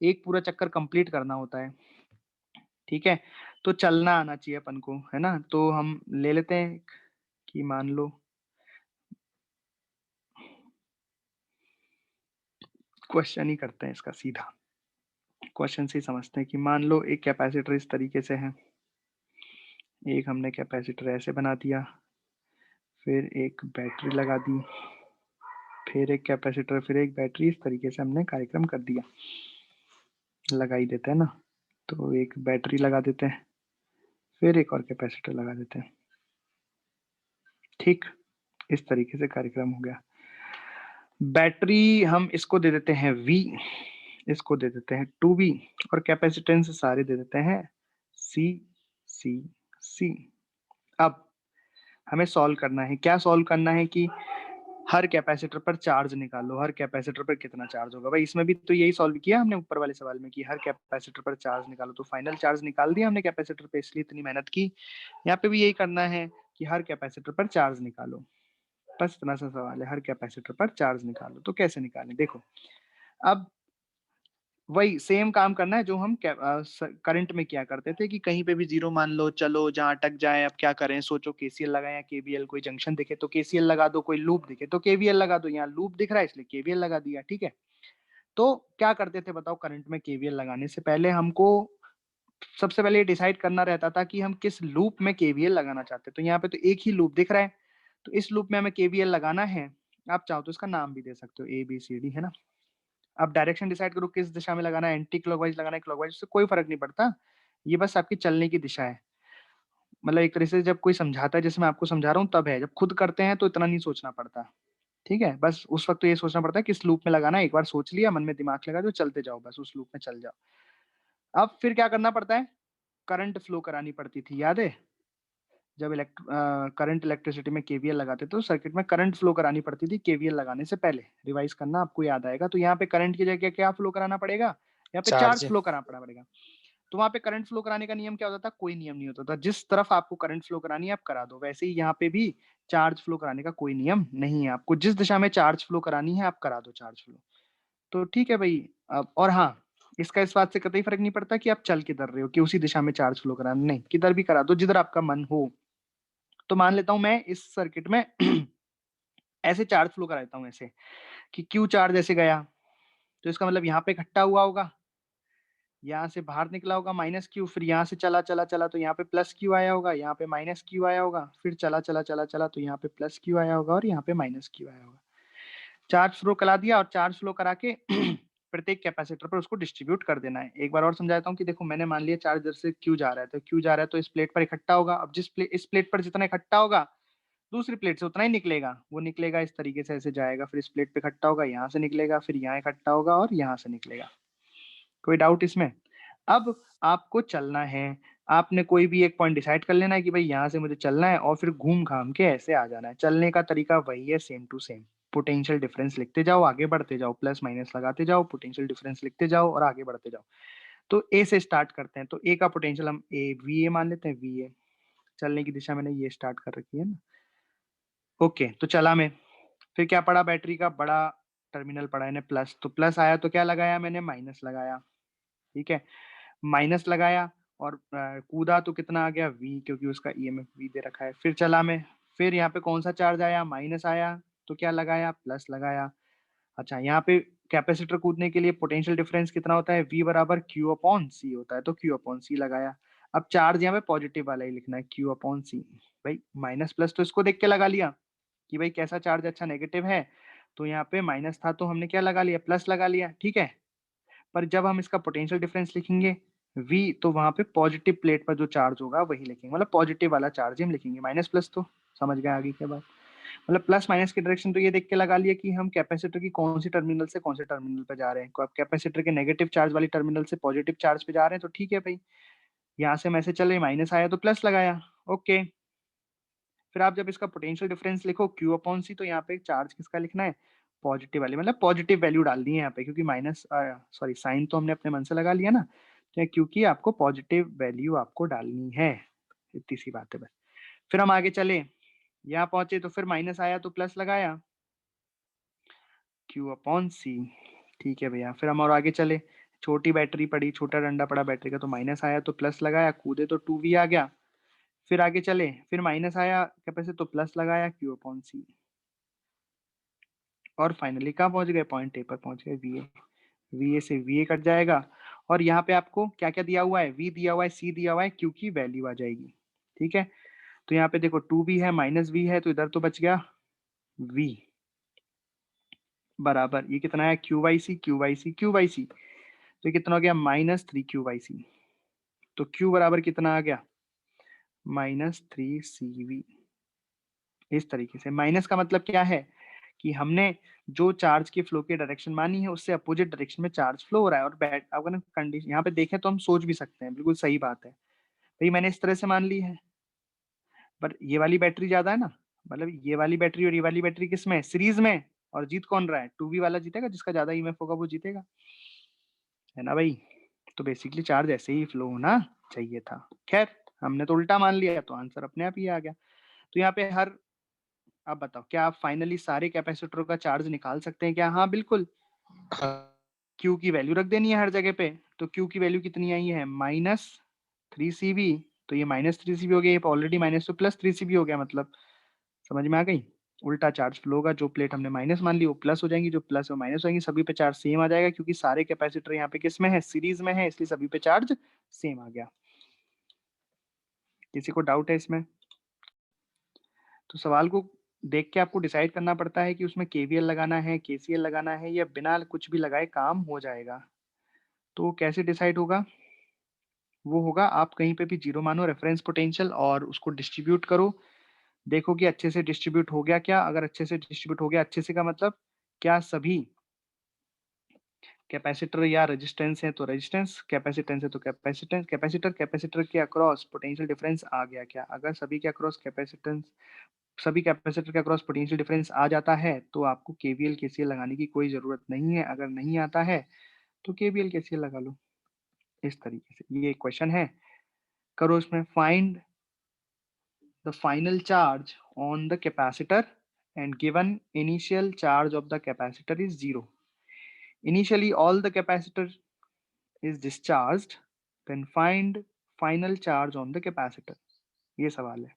एक पूरा चक्कर कंप्लीट करना होता है। ठीक है, तो चलना आना चाहिए अपन को, है ना। तो हम ले लेते हैं कि मान लो क्वेश्चन ही करते हैं इसका, सीधा क्वेश्चन से ही समझते हैं कि मान लो एक कैपेसिटर इस तरीके से है, एक हमने कैपेसिटर ऐसे बना दिया, फिर एक बैटरी लगा दी, फिर एक कैपेसिटर, फिर एक बैटरी, इस तरीके से हमने कार्यक्रम कर दिया। लगा ही देते हैं ना, तो एक बैटरी लगा देते हैं, फिर एक और कैपेसिटर लगा देते हैं। ठीक, इस तरीके से कार्यक्रम हो गया। बैटरी हम इसको दे देते हैं V, इसको दे देते हैं 2V, और कैपेसिटेंस सारे दे देते हैं C C C। अब हमें सॉल्व करना है, क्या सॉल्व करना है कि हर कैपेसिटर पर चार्ज निकालो, हर कैपेसिटर पर कितना चार्ज होगा। भाई इसमें भी तो यही सॉल्व किया हमने ऊपर वाले सवाल में कि हर कैपेसिटर पर चार्ज निकालो, तो फाइनल चार्ज निकाल दिया हमने कैपेसिटर पे, इसलिए इतनी मेहनत की। यहाँ पे भी यही करना है कि हर कैपेसिटर पर चार्ज निकालो, बस इतना सा सवाल है, हर कैपेसिटर पर चार्ज निकालो। तो कैसे निकालें? देखो, अब वही सेम काम करना है जो हम करंट में किया करते थे कि कहीं पे भी 0 मान लो, चलो जहां अटक जाए। अब क्या करें, सोचो केसीएल लगाएं या केवीएल, कोई जंक्शन दिखे तो केसीएल लगा दो, कोई लूप दिखे तो केवीएल लगा दो। यहाँ लूप दिख रहा है इसलिए केवीएल लगा दिया। ठीक है, तो क्या करते थे बताओ, करंट में केवीएल लगाने से पहले हमको सबसे पहले डिसाइड करना रहता था कि हम किस लूप में केवीएल लगाना चाहते हैं। तो यहाँ पे तो एक ही लूप दिख रहा है, तो इस लूप में हमें केवीएल लगाना है। आप चाहो तो इसका नाम भी दे सकते हो ABCD, है ना। अब डायरेक्शन डिसाइड करो किस दिशा में लगाना है, एंटी क्लॉकवाइज लगाना है, क्लॉकवाइज, उससे कोई फर्क नहीं पड़ता। ये बस आपकी चलने की दिशा है। मतलब एक तरह से जब कोई समझाता है, जैसे मैं आपको समझा रहा हूँ तब है, जब खुद करते हैं तो इतना नहीं सोचना पड़ता। ठीक है, बस उस वक्त तो ये सोचना पड़ता है किस लूप में लगाना है। एक बार सोच लिया, मन में दिमाग लगा दो, चलते जाओ, बस उस लूप में चल जाओ। अब फिर क्या करना पड़ता है, करंट फ्लो करानी पड़ती थी, याद है। जब करंट इलेक्ट्रिसिटी में केवीएल लगाते तो सर्किट में करंट फ्लो करानी पड़ती थी केवीएल लगाने से पहले। रिवाइज करना, आपको याद आएगा। तो यहाँ पे करंट की जगह क्या फ्लो कराना पड़ेगा? यहाँ पे चार्ज चार्ज। फ्लो कराना पड़ेगा। तो वहाँ पे करंट फ्लो कराने का नियम क्या होता था? कोई नियम नहीं होता था। जिस तरफ आपको करंट फ्लो करानी है आप करा दो। वैसे ही यहाँ पे भी चार्ज फ्लो कराने का कोई नियम नहीं है। आपको जिस दिशा में चार्ज फ्लो करानी है आप करा दो चार्ज फ्लो। तो ठीक है भाई। अब और हाँ, इसका इस बात से कतई फर्क नहीं पड़ता कि आप चल किधर रहे हो, कि उसी दिशा में चार्ज फ्लो कराना, नहीं, किधर भी करा दो जिधर आपका मन हो। तो मान लेता हूँ मैं इस सर्किट में ऐसे चार्ज फ्लो कराता हूँ, ऐसे कि क्यू चार्ज ऐसे गया, तो इसका मतलब यहाँ पे इकट्ठा हुआ होगा, यहाँ से बाहर निकला होगा माइनस क्यू, फिर यहाँ से चला चला चला तो यहाँ पे प्लस क्यू आया होगा, यहाँ पे माइनस क्यू आया होगा, फिर चला चला चला चला तो यहाँ पे प्लस क्यू आया होगा और यहाँ पे माइनस क्यू आया होगा। चार्ज फ्लो करा दिया और चार्ज फ्लो करा के प्रत्येक कैपेसिटर पर उसको डिस्ट्रीब्यूट कर देना है। एक बार और समझाता हूँ कि देखो मैंने मान लिया चार्ज इधर से क्यू जा रहा है, तो क्यू जा रहा है तो इस प्लेट पर इकट्ठा होगा। अब इस प्लेट पर जितना इकट्ठा होगा दूसरी प्लेट से उतना ही निकलेगा। वो निकलेगा इस तरीके से, ऐसे जाएगा, फिर इस प्लेट पे इकट्ठा होगा, यहाँ से निकलेगा, फिर यहाँ इकट्ठा होगा और यहाँ से निकलेगा। कोई डाउट इसमें? अब आपको चलना है, आपने कोई भी एक पॉइंट डिसाइड कर लेना है कि भाई यहाँ से मुझे चलना है और फिर घूम घाम के ऐसे आ जाना है। चलने का तरीका वही है, same to same. Potential difference लिखते जाओ, आगे बढ़ते जाओ, प्लस माइनस लगाते जाओ, पोटेंशियल डिफरेंस लिखते जाओ और आगे बढ़ते जाओ। तो ए से स्टार्ट करते हैं। तो ए का पोटेंशियल हम ए वी ए मान लेते हैं, वी ए। चलने की दिशा मैंने ये स्टार्ट कर रखी है ना। ओके, तो चला मैं। फिर क्या पड़ा? बैटरी का बड़ा टर्मिनल पड़ा है प्लस, तो प्लस आया तो क्या लगाया मैंने? माइनस लगाया। ठीक है, माइनस लगाया और कूदा तो कितना आ गया? v, क्योंकि उसका ईएमएफ v दे रखा है। फिर चला मैं, फिर यहाँ पे कौन सा चार्ज आया? माइनस आया, तो क्या लगाया? प्लस लगाया। अच्छा, यहाँ पे कैपेसिटर कूदने के लिए पोटेंशियल डिफरेंस कितना होता है? v बराबर q अपॉन c होता है, तो q अपॉन c लगाया। अब चार्ज यहाँ पे पॉजिटिव वाला ही लिखना है, q अपॉन c। भाई माइनस प्लस तो इसको देख के लगा लिया कि भाई कैसा चार्ज अच्छा नेगेटिव है, तो यहाँ पे माइनस था तो हमने क्या लगा लिया? प्लस लगा लिया। ठीक है, पर जब हम इसका पोटेंशियल डिफरेंस लिखेंगे V, तो वहां पे पॉजिटिव प्लेट पर जो चार्ज होगा वही लिखेंगे, मतलब पॉजिटिव वाला चार्ज ही हम लिखेंगे। माइनस प्लस तो समझ गए आगे क्या बात? मतलब प्लस माइनस की डायरेक्शन तो ये देख के लगा लिया कि हम कैपेसिटर की कौन सी टर्मिनल से कौन से टर्मिनल पे जा रहे हैं। तो आप कैपेसिटर के नेगेटिव चार्ज वाली टर्मिनल से पॉजिटिव चार्ज पे जा रहे हैं, तो ठीक है भाई, यहाँ से हम ऐसे चले, माइनस आया तो प्लस लगाया। ओके, फिर आप जब इसका पोटेंशियल डिफरेंस लिखो Q अपॉन C, तो यहाँ पे चार्ज किसका लिखना है? पॉजिटिव वाली, मतलब पॉजिटिव वैल्यू डाल दी है यहाँ पे, क्योंकि माइनस सॉरी साइन तो हमने अपने मन से लगा लिया ना, तो क्योंकि आपको पॉजिटिव वैल्यू आपको डालनी है, इतनी सी बात है बस। फिर हम आगे चले, यहाँ पहुंचे तो फिर माइनस आया तो प्लस लगाया, Q अपॉन C। ठीक है भैया, फिर हम और आगे चले, छोटी बैटरी पड़ी, छोटा डंडा पड़ा बैटरी का, तो माइनस आया तो प्लस लगाया, कूदे तो 2V आ गया। फिर आगे चले, फिर माइनस आया कैपेसिटर तो प्लस लगाया, Q अपॉन C। और फाइनली कहाँ पहुंच गए? पॉइंट ए पर पहुंच गए, वी ए। वी ए से वी ए कट जाएगा और यहाँ पे आपको क्या क्या दिया हुआ है? वी दिया हुआ है, सी दिया हुआ है, क्यू की वैल्यू आ जाएगी। ठीक है, तो यहाँ पे देखो 2v है माइनस वी है, तो इधर तो बच गया v बराबर, ये कितना है? Q by C, Q by C, Q by C, तो ये कितना हो गया? -3q/c। तो q बराबर कितना आ गया? -3cv। इस तरीके से माइनस का मतलब क्या है कि हमने जो चार्ज की फ्लो की डायरेक्शन मानी है उससे अपोजिट डायरेक्शन में चार्ज फ्लो हो रहा है। और अगर कंडीशन यहाँ पे देखें तो हम सोच भी सकते हैं, बिल्कुल सही बात है भाई, मैंने इस तरह से मान ली है, पर ये वाली बैटरी ज्यादा है ना, मतलब ये वाली बैटरी और ये वाली बैटरी किस में? सीरीज में। और जीत कौन रहा है? 2v वाला जीतेगा, जिसका ज्यादा ईएमएफ होगा वो जीतेगा, है ना भाई? तो बेसिकली चार्ज ऐसे ही फ्लो होना चाहिए था। खैर, हमने तो उल्टा मान लिया, तो आंसर अपने आप ही आ गया। तो यहाँ पे हर, आप बताओ क्या आप फाइनली सारे कैपेसिटरों का चार्ज निकाल सकते हैं क्या? हाँ बिल्कुल। हाँ। Q की वैल्यू रख देनी है हर जगह पे। तो Q की वैल्यू कितनी आई है? -3cv। तो ये -3cv हो गया, ये ऑलरेडी माइनस तो +3cv हो गया, मतलब समझ में आ गई? उल्टा चार्ज फ्लो होगा, जो प्लेट हमने माइनस मान ली वो प्लस हो जाएंगी, जो प्लस वो माइनस हो जाएंगी, सभी पे चार्ज सेम आ जाएगा, क्योंकि सारे कैपेसिटर यहाँ पे किस में है? सीरीज में है, इसलिए सभी पे चार्ज सेम आ गया। किसी को डाउट है इसमें? तो सवाल को देख के आपको डिसाइड करना पड़ता है कि उसमें केवीएल लगाना है, केसीएल लगाना है, या बिना कुछ भी लगाए काम हो जाएगा। तो कैसे डिसाइड होगा? वो होगा, आप कहीं पे भी जीरो मानो रेफरेंस पोटेंशियल और उसको डिस्ट्रीब्यूट करो, देखो कि अच्छे से डिस्ट्रीब्यूट हो गया क्या। अगर अच्छे से डिस्ट्रीब्यूट हो गया, अच्छे से का मतलब क्या? सभी कैपेसिटर या रेजिस्टेंस है तो रेजिस्टेंस, कैपेसिटेंस है तो कैपेसिटेंस, कैपेसिटर के अक्रॉस पोटेंशियल डिफरेंस आ गया क्या? अगर सभी के अक्रॉस कैपेसिटेंस, सभी कैपेसिटर के अक्रॉस पोटेंशियल डिफरेंस आ जाता है तो आपको केवीएल केसीएल लगाने की कोई जरूरत नहीं है। अगर नहीं आता है तो केवीएल केसीएल लगा लो। इस तरीके से ये क्वेश्चन है, करो इसमें find the final charge on the capacitor and given initial charge of the capacitor is 0. Initially all the capacitor is discharged, then find final charge on the capacitor. ये सवाल है।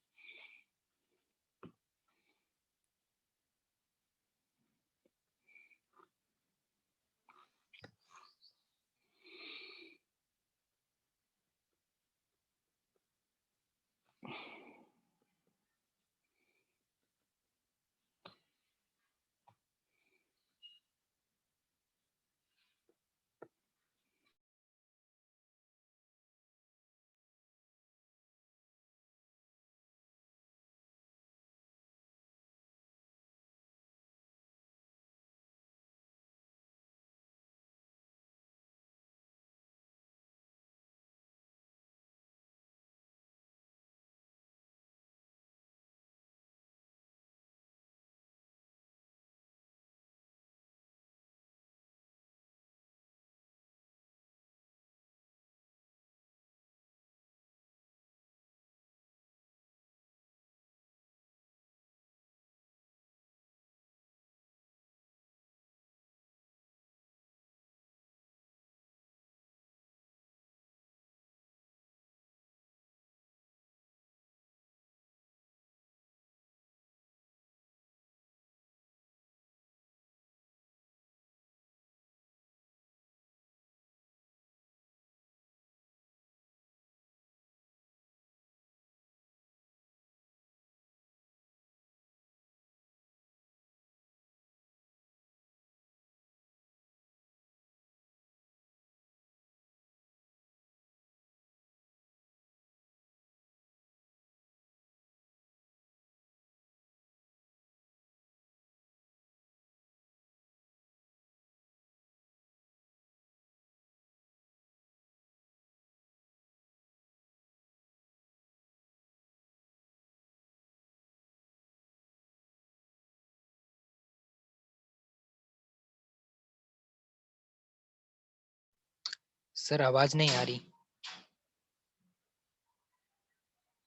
सर आवाज नहीं आ रही,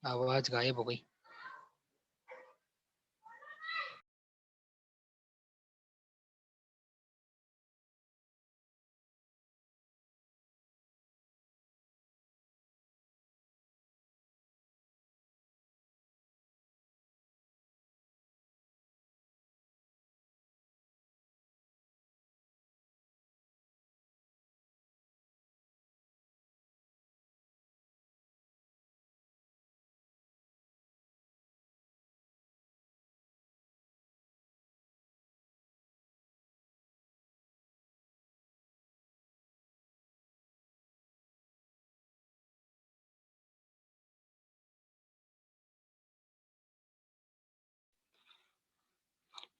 आवाज गायब हो गई।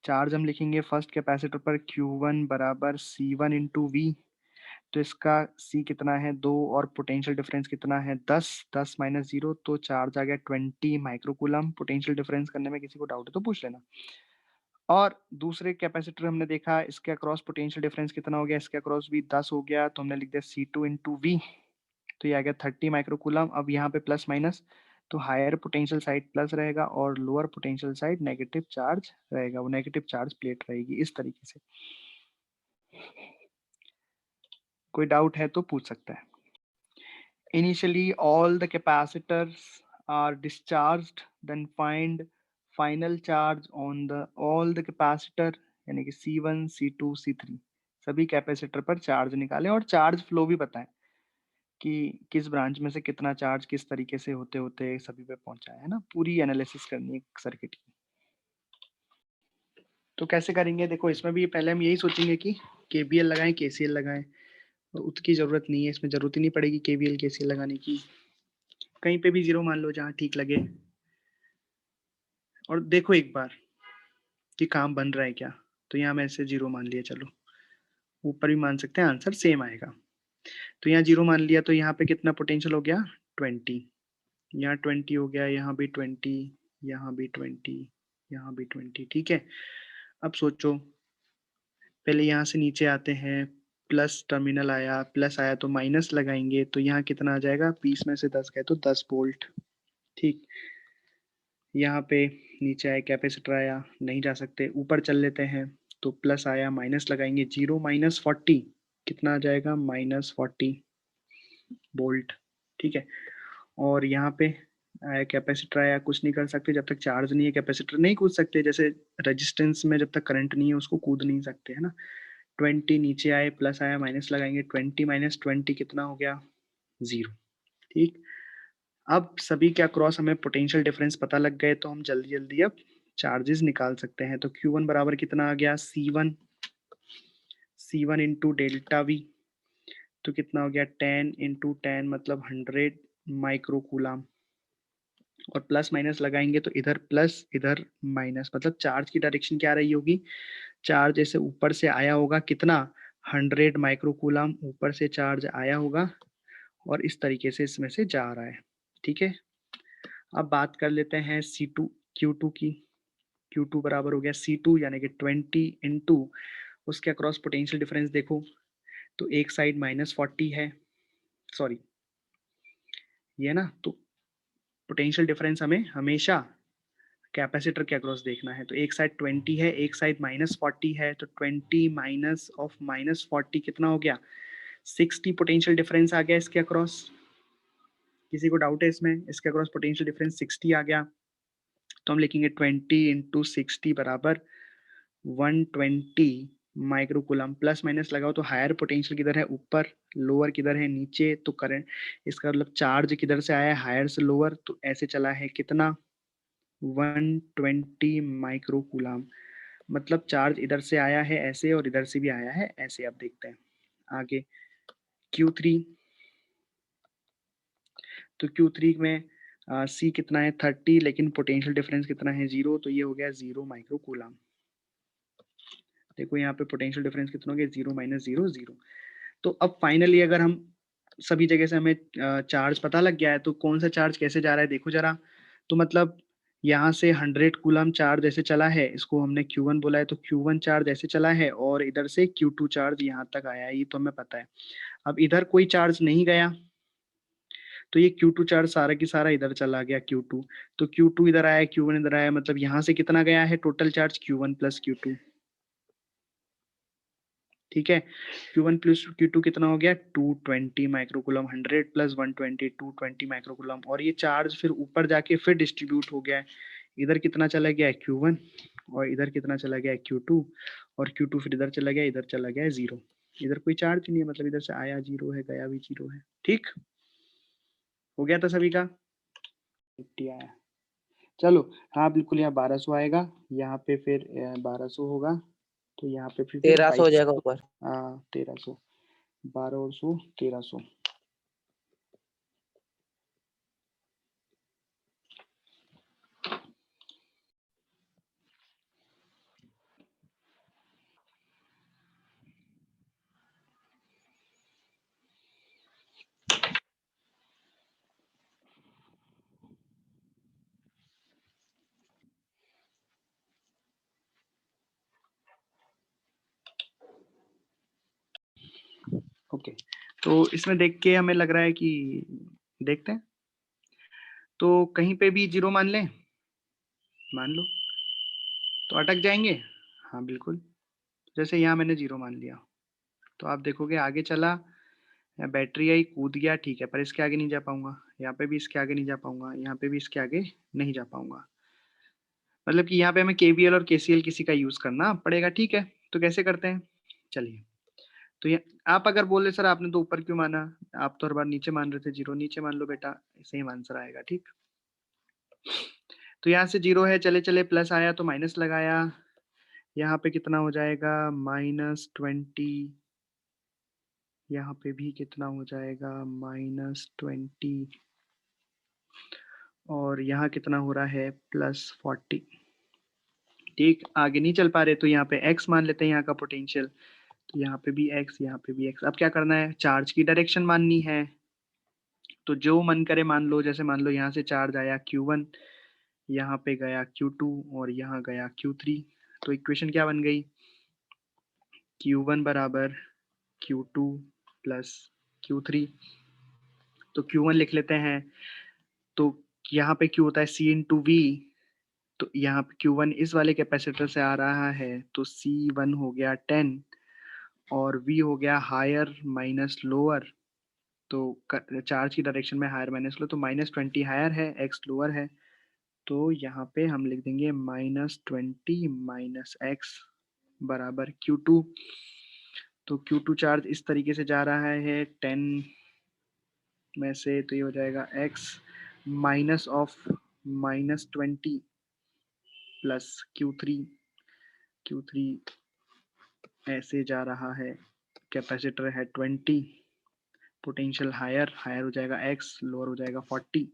चार्ज हम लिखेंगे फर्स्ट कैपेसिटर पर Q1 बराबर C1 इंटू वी। तो इसका C कितना है 2 और पोटेंशियल डिफरेंस कितना है 10, 10 माइनस 0 तो चार्ज आ गया 20 माइक्रोकूलम। पोटेंशियल डिफरेंस करने में किसी को डाउट है तो पूछ लेना। और दूसरे कैपेसिटर हमने देखा इसके अक्रॉस पोटेंशियल डिफरेंस कितना हो गया, इसके अक्रॉस भी 10 हो गया तो हमने लिख दिया C2 इंटू वी। तो ये आ गया 30 माइक्रोकूलम। अब यहाँ पे प्लस माइनस तो हायर पोटेंशियल साइड प्लस रहेगा और lower potential side negative charge रहेगा, वो नेगेटिव चार्ज प्लेट रहेगी इस तरीके से। कोई डाउट है तो पूछ सकता है। Initially all the capacitors are discharged, then find final charge on the all the capacitor यानी कि C1 C2 C3 सभी कैपेसिटर पर चार्ज निकालें और चार्ज फ्लो भी बताएं कि किस ब्रांच में से कितना चार्ज किस तरीके से होते होते सभी पे पहुंचा है ना। पूरी एनालिसिस करनी है सर्किट की। तो कैसे करेंगे देखो, इसमें भी पहले हम यही सोचेंगे कि केबीएल लगाएं केसीएल लगाएं, उसकी जरूरत नहीं है, इसमें जरूरत ही नहीं पड़ेगी केबीएल केसीएल लगाने की। कहीं पे भी जीरो मान लो जहाँ ठीक लगे और देखो एक बार कि काम बन रहा है क्या। तो यहाँ मैं ऐसे जीरो मान लिया, चलो ऊपर भी मान सकते हैं, आंसर सेम आएगा। तो यहाँ 0 मान लिया, तो यहाँ पे कितना पोटेंशियल हो गया 20, यहाँ 20 हो गया, यहाँ भी 20, यहाँ भी 20, यहाँ भी 20। ठीक है, अब सोचो, पहले यहाँ से नीचे आते हैं, प्लस टर्मिनल आया, प्लस आया तो माइनस लगाएंगे, तो यहाँ कितना आ जाएगा, 20 में से 10 गए तो 10 वोल्ट। ठीक, यहाँ पे नीचे आए, कैपेसिटर आया, नहीं जा सकते, ऊपर चल लेते हैं, तो प्लस आया, माइनस लगाएंगे, 0 माइनस 40 कितना आ जाएगा, माइनस 40 वोल्ट। ठीक है, और यहाँ पे आया, कैपेसिटर आया, कुछ नहीं कर सकते जब तक चार्ज नहीं है, कैपेसिटर नहीं कूद सकते, जैसे रेजिस्टेंस में जब तक करंट नहीं है उसको कूद नहीं सकते, है ना। 20 नीचे आए, प्लस आया, माइनस लगाएंगे, 20 माइनस 20 कितना हो गया, 0। ठीक, अब सभी के अक्रॉस हमें पोटेंशियल डिफरेंस पता लग गए, तो हम जल्दी जल्दी अब चार्जेस निकाल सकते हैं। तो Q1 बराबर कितना आ गया, C1 इंटू डेल्टा वी, तो कितना हो गया 10 इंटू 10 मतलब 100 माइक्रोकूलम, और प्लस माइनस लगाएंगे तो इधर प्लस इधर माइनस, मतलब चार्ज की डायरेक्शन क्या रही होगी, चार्ज जैसे ऊपर से आया होगा कितना 100 माइक्रोकूलम ऊपर से चार्ज आया होगा, और इस तरीके से इसमें से जा रहा है। ठीक है, अब बात कर लेते हैं C2 Q2 की। Q2 बराबर हो गया C2 यानी कि 20 इंटू उसके अक्रॉस पोटेंशियल डिफरेंस देखो, तो एक साइड -40 है, सॉरी ये ना, तो पोटेंशियल डिफरेंस हमें हमेशा कैपेसिटर के अक्रॉस देखना है। तो एक साइड 20 है, एक साइड -40 है, तो 20 माइनस ऑफ -40 कितना हो गया, 60 पोटेंशियल डिफरेंस आ गया इसके अक्रॉस। किसी को डाउट है इसमें, इसके अक्रॉस पोटेंशियल डिफरेंस 60 आ गया, तो हम लिखेंगे 20 इंटू 60 बराबर 120 माइक्रोकूलम। प्लस माइनस लगाओ तो हायर पोटेंशियल किधर है, ऊपर, लोअर किधर है, नीचे, तो करंट, इसका मतलब चार्ज किधर से आया है, हायर से लोअर, तो ऐसे चला है कितना 120 माइक्रोकूलम, मतलब चार्ज इधर से आया है ऐसे और इधर से भी आया है ऐसे। अब देखते हैं आगे Q3, तो Q3 में C कितना है 30, लेकिन पोटेंशियल डिफरेंस कितना है 0, तो ये हो गया 0 माइक्रोकूलम। देखो यहाँ पे पोटेंशियल डिफरेंस कितना हो गया, 0 माइनस 0 0। तो अब फाइनली अगर हम सभी जगह से हमें चार्ज पता लग गया है, तो कौन सा चार्ज कैसे जा रहा है देखो जरा, तो मतलब यहाँ से 100 कूलम चार्ज ऐसे चला है, इसको हमने Q1 बोला है, तो Q1 चार्ज ऐसे चला है, और इधर से Q2 चार्ज यहाँ तक आया है, ये तो हमें पता है। अब इधर कोई चार्ज नहीं गया, तो ये Q2 चार्ज सारा की सारा इधर चला गया Q2, तो Q2 इधर आया, Q1 इधर आया, मतलब यहाँ से कितना गया है total charge Q1 plus Q2। ठीक है, Q1 प्लस Q2 कितना हो गया 220 माइक्रोकूलम, 100 प्लस 120 220 माइक्रोकूलम, और ये चार्ज फिर ऊपर जाके फिर डिस्ट्रीब्यूट हो गया है, इधर कितना चला गया है Q1, और इधर कितना चला गया है Q2, और Q2 फिर इधर चला गया, इधर चला गया है 0, इधर कोई चार्ज नहीं है, मतलब इधर से आया 0 है, गया भी 0 है। ठीक हो गया था सभी का, 50 आया, चलो हाँ बिल्कुल, यहाँ 1200 आएगा, यहाँ पे फिर 1200 होगा, तो यहाँ पे फिर 1300 हो 22, जाएगा ऊपर। हाँ 1300, 12 और 100 1300। ओके, तो इसमें देख के हमें लग रहा है कि देखते हैं, तो कहीं पे भी 0 मान लें, मान लो, तो अटक जाएंगे, हाँ बिल्कुल, जैसे यहाँ मैंने 0 मान लिया, तो आप देखोगे आगे चला, बैटरी आई, कूद गया, ठीक है, पर इसके आगे नहीं जा पाऊंगा, यहाँ पे भी इसके आगे नहीं जा पाऊंगा, यहाँ पे भी इसके आगे नहीं जा पाऊंगा, मतलब कि यहाँ पे हमें KVL और KCL किसी का यूज करना पड़ेगा। ठीक है, तो कैसे करते हैं, चलिए, तो ये आप अगर बोले सर आपने तो ऊपर क्यों माना, आप तो हर बार नीचे मान रहे थे, 0 नीचे मान लो बेटा, सेम आंसर आएगा। ठीक, तो यहाँ से 0 है, चले चले प्लस आया तो माइनस लगाया, यहाँ पे कितना हो जाएगा -20, यहाँ पे भी कितना हो जाएगा -20, और यहाँ कितना हो रहा है +40। ठीक, आगे नहीं चल पा रहे, तो यहाँ पे x मान लेते हैं यहाँ का पोटेंशियल, तो यहाँ पे भी x, यहाँ पे भी x। अब क्या करना है, चार्ज की डायरेक्शन माननी है। तो जो मन करे मान लो, जैसे मान लो यहाँ से चार्ज आया Q1, यहाँ पे गया Q2 और यहाँ गया Q3। तो इक्वेशन क्या बन गई, Q1 बराबर Q2 प्लस Q3। तो Q1 लिख लेते हैं। तो यहाँ पे Q होता है C इंटू वी। तो यहाँ पे Q1 इस वाले कैपेसिटर से आ रहा है, तो C1 हो गया 10 और V हो गया हायर माइनस लोअर। तो चार्ज की डायरेक्शन में हायर माइनस लो, तो -20 हायर है, x लोअर है। तो यहाँ पे हम लिख देंगे -20 माइनस x बराबर Q2। तो Q2 चार्ज इस तरीके से जा रहा है 10 में से, तो ये हो जाएगा x minus of -20 plus Q3 ऐसे जा रहा है। कैपेसिटर है 20, पोटेंशियल हायर हो जाएगा x, लोअर हो जाएगा 40,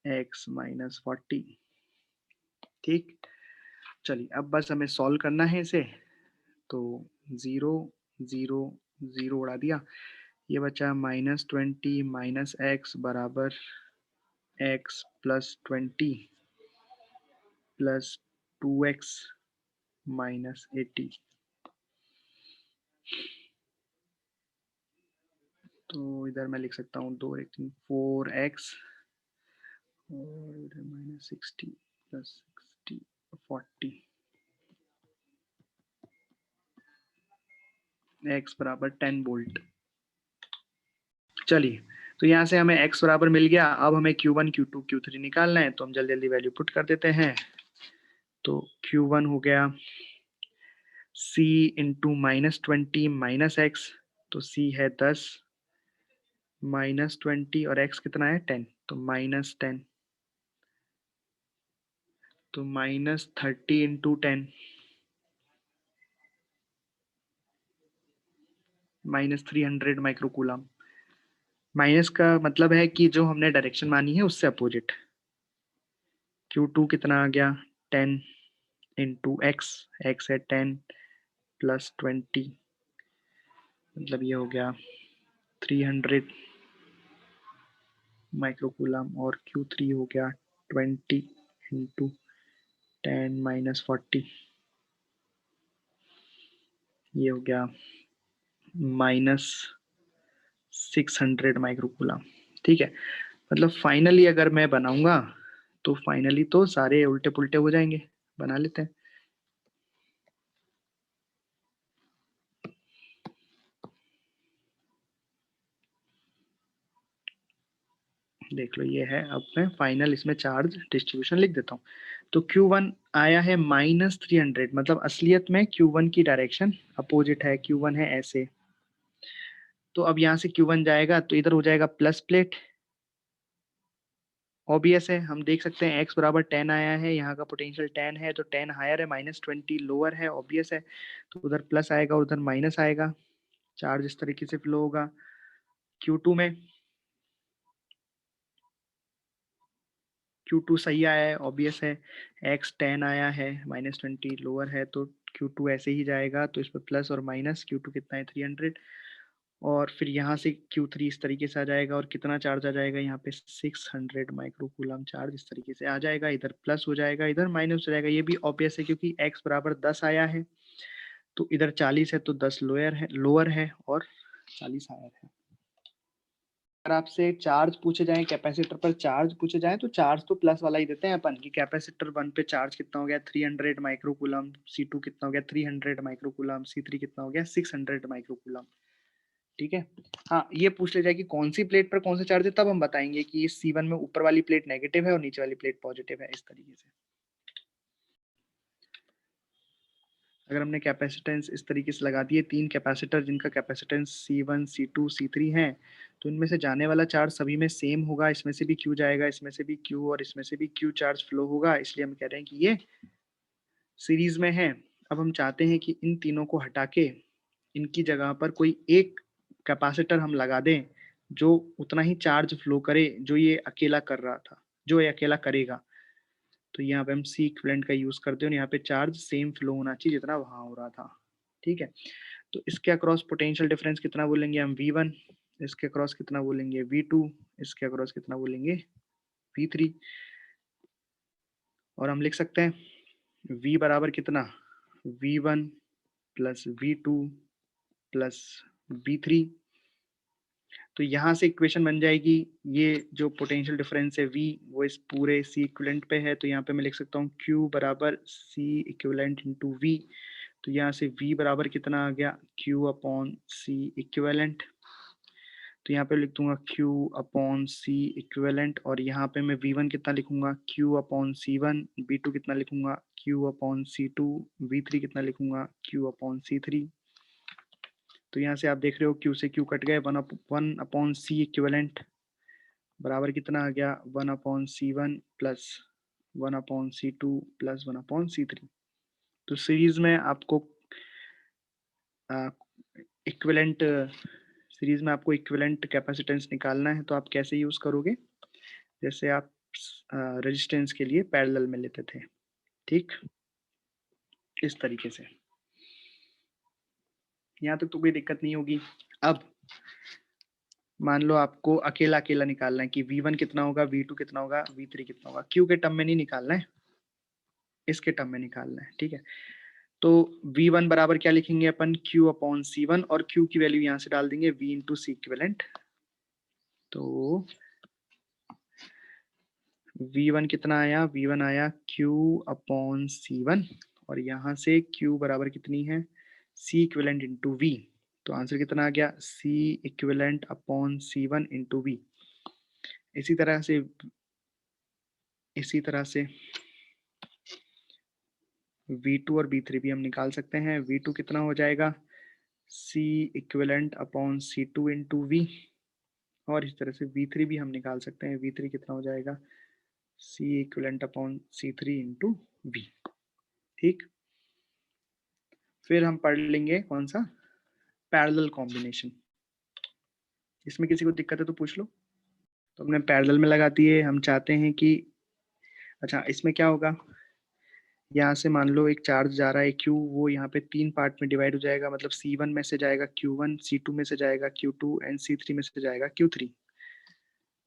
x माइनस 40। ठीक, चलिए अब बस हमें सॉल्व करना है इसे। तो 0 0 0 उड़ा दिया, ये बचा -20 माइनस x बराबर x plus 20 plus 2x minus 80। तो इधर मैं लिख सकता हूँ 2 1 3 4x और इधर -60 प्लस 60 40, x बराबर 10 वोल्ट। चलिए, तो यहाँ से हमें x बराबर मिल गया। अब हमें Q1 Q2 Q3 निकालना है, तो हम जल्दी जल्दी वैल्यू पुट कर देते हैं। तो Q1 हो गया C इंटू -20 माइनस x। तो C है 10 -20 और x कितना है 10, तो -10। तो -30 इंटू 10 -300 माइक्रोकूलम। माइनस का मतलब है कि जो हमने डायरेक्शन मानी है उससे अपोजिट। Q2 कितना आ गया 10 इंटू x है 10 प्लस 20, मतलब ये हो गया 300 माइक्रोकूलम। और Q3 हो गया 20 इंटू 10 माइनस 40, ये हो गया -600 माइक्रोकूलम। ठीक है, मतलब फाइनली अगर मैं बनाऊंगा तो फाइनली तो सारे उल्टे पुल्टे हो जाएंगे। बना लेते हैं। देख लो ये है। अब मैं फाइनल इसमें चार्ज डिस्ट्रीब्यूशन लिख देता हूँ। तो Q1 आया है -300, मतलब असलियत में Q1 की डायरेक्शन अपोजिट है। Q1 है ऐसे, तो अब यहाँ से Q1 जाएगा तो इधर हो जाएगा प्लस प्लेट। ऑब्वियस है, हम देख सकते हैं x बराबर 10 आया है, यहाँ का पोटेंशियल 10 है, तो 10 हायर है, -20 लोअर है, ऑब्वियस है। तो उधर प्लस आएगा, उधर माइनस आएगा, चार्ज इस तरीके से फ्लो होगा। Q2 में Q2 सही आया है, ऑब्वियस है। x 10 आया है, -20 लोअर है, तो Q2 ऐसे ही जाएगा। तो इस पर प्लस और माइनस, Q2 कितना है 300। और फिर यहाँ से Q3 इस तरीके से आ जाएगा, और कितना चार्ज आ जाएगा यहाँ पे 600 माइक्रोकूलम चार्ज इस तरीके से आ जाएगा। इधर प्लस हो जाएगा, इधर माइनस हो जाएगा। ये भी ऑब्वियस है क्योंकि x बराबर 10 आया है, तो इधर 40 है, तो 10 लोअर है और 40 हायर है। अगर आपसे चार्ज पूछे जाए, कैपेसिटर पर चार्ज पूछे जाए, तो चार्ज तो प्लस वाला ही देते हैं अपन, कि कैपेसिटर 1 पे चार्ज कितना हो गया 300 माइक्रोकूलम, C2 कितना हो गया 300 माइक्रोकूलम, C3 कितना हो गया 600 माइक्रोकूलम। ठीक है। हाँ, ये पूछ ले जाए कि कौन सी प्लेट पर कौन सा चार्ज है, तब हम बताएंगे कि C1 में ऊपर वाली प्लेट नेगेटिव है और नीचे वाली प्लेट पॉजिटिव है, इस तरीके से। अगर हमने कैपेसिटेंस इस तरीके से लगा दिए, 3 कैपेसिटर जिनका कैपेसिटेंस C1 C2 C3 है, तो इनमें से जाने वाला चार्ज सभी में सेम होगा। इसमें से भी Q जाएगा, इसमें से भी Q और इसमें से भी Q चार्ज फ्लो होगा, इसलिए हम कह रहे हैं कि ये सीरीज में है। अब हम चाहते हैं कि इन तीनों को हटा के इनकी जगह पर कोई एक कैपेसिटर हम लगा दें जो उतना ही चार्ज फ्लो करे जो ये अकेला कर रहा था, जो ये अकेला करेगा। तो यहाँ पे हम सी इक्विवेलेंट का यूज करते हैं, और यहाँ पे चार्ज सेम फ्लो होना चाहिए जितना वहां हो रहा था। ठीक है, तो इसके अक्रॉस पोटेंशियल डिफरेंस कितना बोलेंगे हम V1, इसके अक्रॉस कितना बोलेंगे V2, इसके अक्रॉस कितना बोलेंगे V3, और हम लिख सकते हैं V बराबर कितना V1 plus V2 plus V3। तो यहाँ से इक्वेशन बन जाएगी, ये जो पोटेंशियल डिफरेंस है V वो इस पूरे C इक्विवेलेंट पे है, तो यहाँ पे मैं लिख सकता हूँ Q बराबर C इक्विवेलेंट इंटू V। तो यहाँ से V बराबर कितना आ गया Q अपॉन C इक्विवेलेंट। तो यहाँ पे लिख दूंगा Q अपॉन C इक्विवेलेंट, और यहाँ पे मैं V1 कितना लिखूंगा Q अपॉन C1, V2 कितना लिखूंगा Q अपॉन C2, V3 कितना लिखूंगा Q अपॉन C3। तो यहाँ से आप देख रहे हो Q से Q कट गए, 1 अपॉन C इक्विवेलेंट बराबर कितना आ गया 1 upon C1 plus 1 upon C2 plus 1 upon C3। तो सीरीज में आपको इक्विवेलेंट सीरीज में आपको इक्विवेलेंट कैपेसिटेंस निकालना है, तो आप कैसे यूज करोगे, जैसे आप रेजिस्टेंस के लिए पैरेलल में लेते थे, ठीक, इस तरीके से। यहाँ तक तो कोई दिक्कत नहीं होगी। अब मान लो आपको अकेला अकेला निकालना है कि V1 कितना होगा, V2 कितना होगा, V3 कितना होगा, Q के टर्म में नहीं निकालना है, इसके टर्म में निकालना है, ठीक है। तो V1 बराबर क्या लिखेंगे अपन Q अपॉन C1, और Q की वैल्यू यहाँ से डाल देंगे V इंटू C इक्विवेलेंट। तो V1 कितना आया, V1 आया Q अपॉन C1, और यहाँ से Q बराबर कितनी है C इक्विवेलेंट इंटू V। तो आंसर कितना आ गया C equivalent upon C1 into V। इसी तरह से V2 और V3 भी हम निकाल सकते हैं। V2 कितना हो जाएगा C equivalent upon C2 into V, और इस तरह से V3 भी हम निकाल सकते हैं। V3 कितना हो जाएगा C equivalent upon C3 into V, ठीक। फिर हम पढ़ लेंगे कौन सा, पैरेलल कॉम्बिनेशन। इसमें किसी को दिक्कत है तो पूछ लो। तो हमने पैरेलल में लगा दिए, हम चाहते हैं कि अच्छा इसमें क्या होगा, यहाँ से मान लो एक चार्ज जा रहा है Q, वो यहाँ पे 3 पार्ट में डिवाइड हो जाएगा, मतलब C1 में से जाएगा Q1, C2 में से जाएगा Q2 एंड C3 में से जाएगा Q3,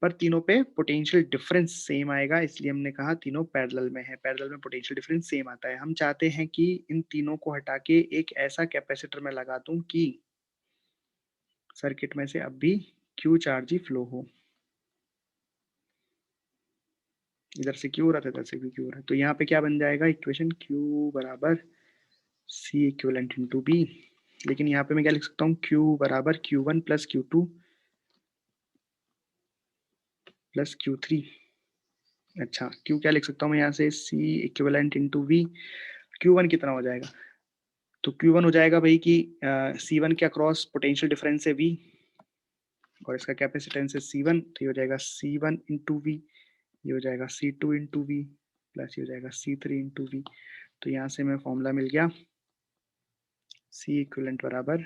पर तीनों पे पोटेंशियल डिफरेंस सेम आएगा, इसलिए हमने कहा तीनों पैरेलल में है। पैरेलल में पोटेंशियल डिफरेंस सेम आता है। हम चाहते हैं कि इन तीनों को हटा के एक ऐसा कैपेसिटर में लगा दूं कि सर्किट में से अब भी Q चार्ज ही फ्लो हो, इधर से Q हो रहा था, इधर से भी Q हो रहा है। तो यहाँ पे क्या बन जाएगा इक्वेशन, Q बराबर C इक्विवेलेंट इंटू B, लेकिन यहाँ पे मैं क्या लिख सकता हूँ Q बराबर Q1 plus Q2 plus Q3। अच्छा Q क्या लिख सकता हूँ मैं यहाँ से C equivalent into V। Q1 कितना हो जाएगा, तो Q1 हो जाएगा भाई कि C1 के अक्रॉस पोटेंशियल डिफरेंस है V, और इसका कैपेसिटेंस है C1, तो ये हो जाएगा C1 इंटू V, ये हो जाएगा C2 इंटू V, प्लस ये हो जाएगा C3 इंटू V। तो यहाँ से मैं फॉर्मूला मिल गया C इक्विवेलेंट बराबर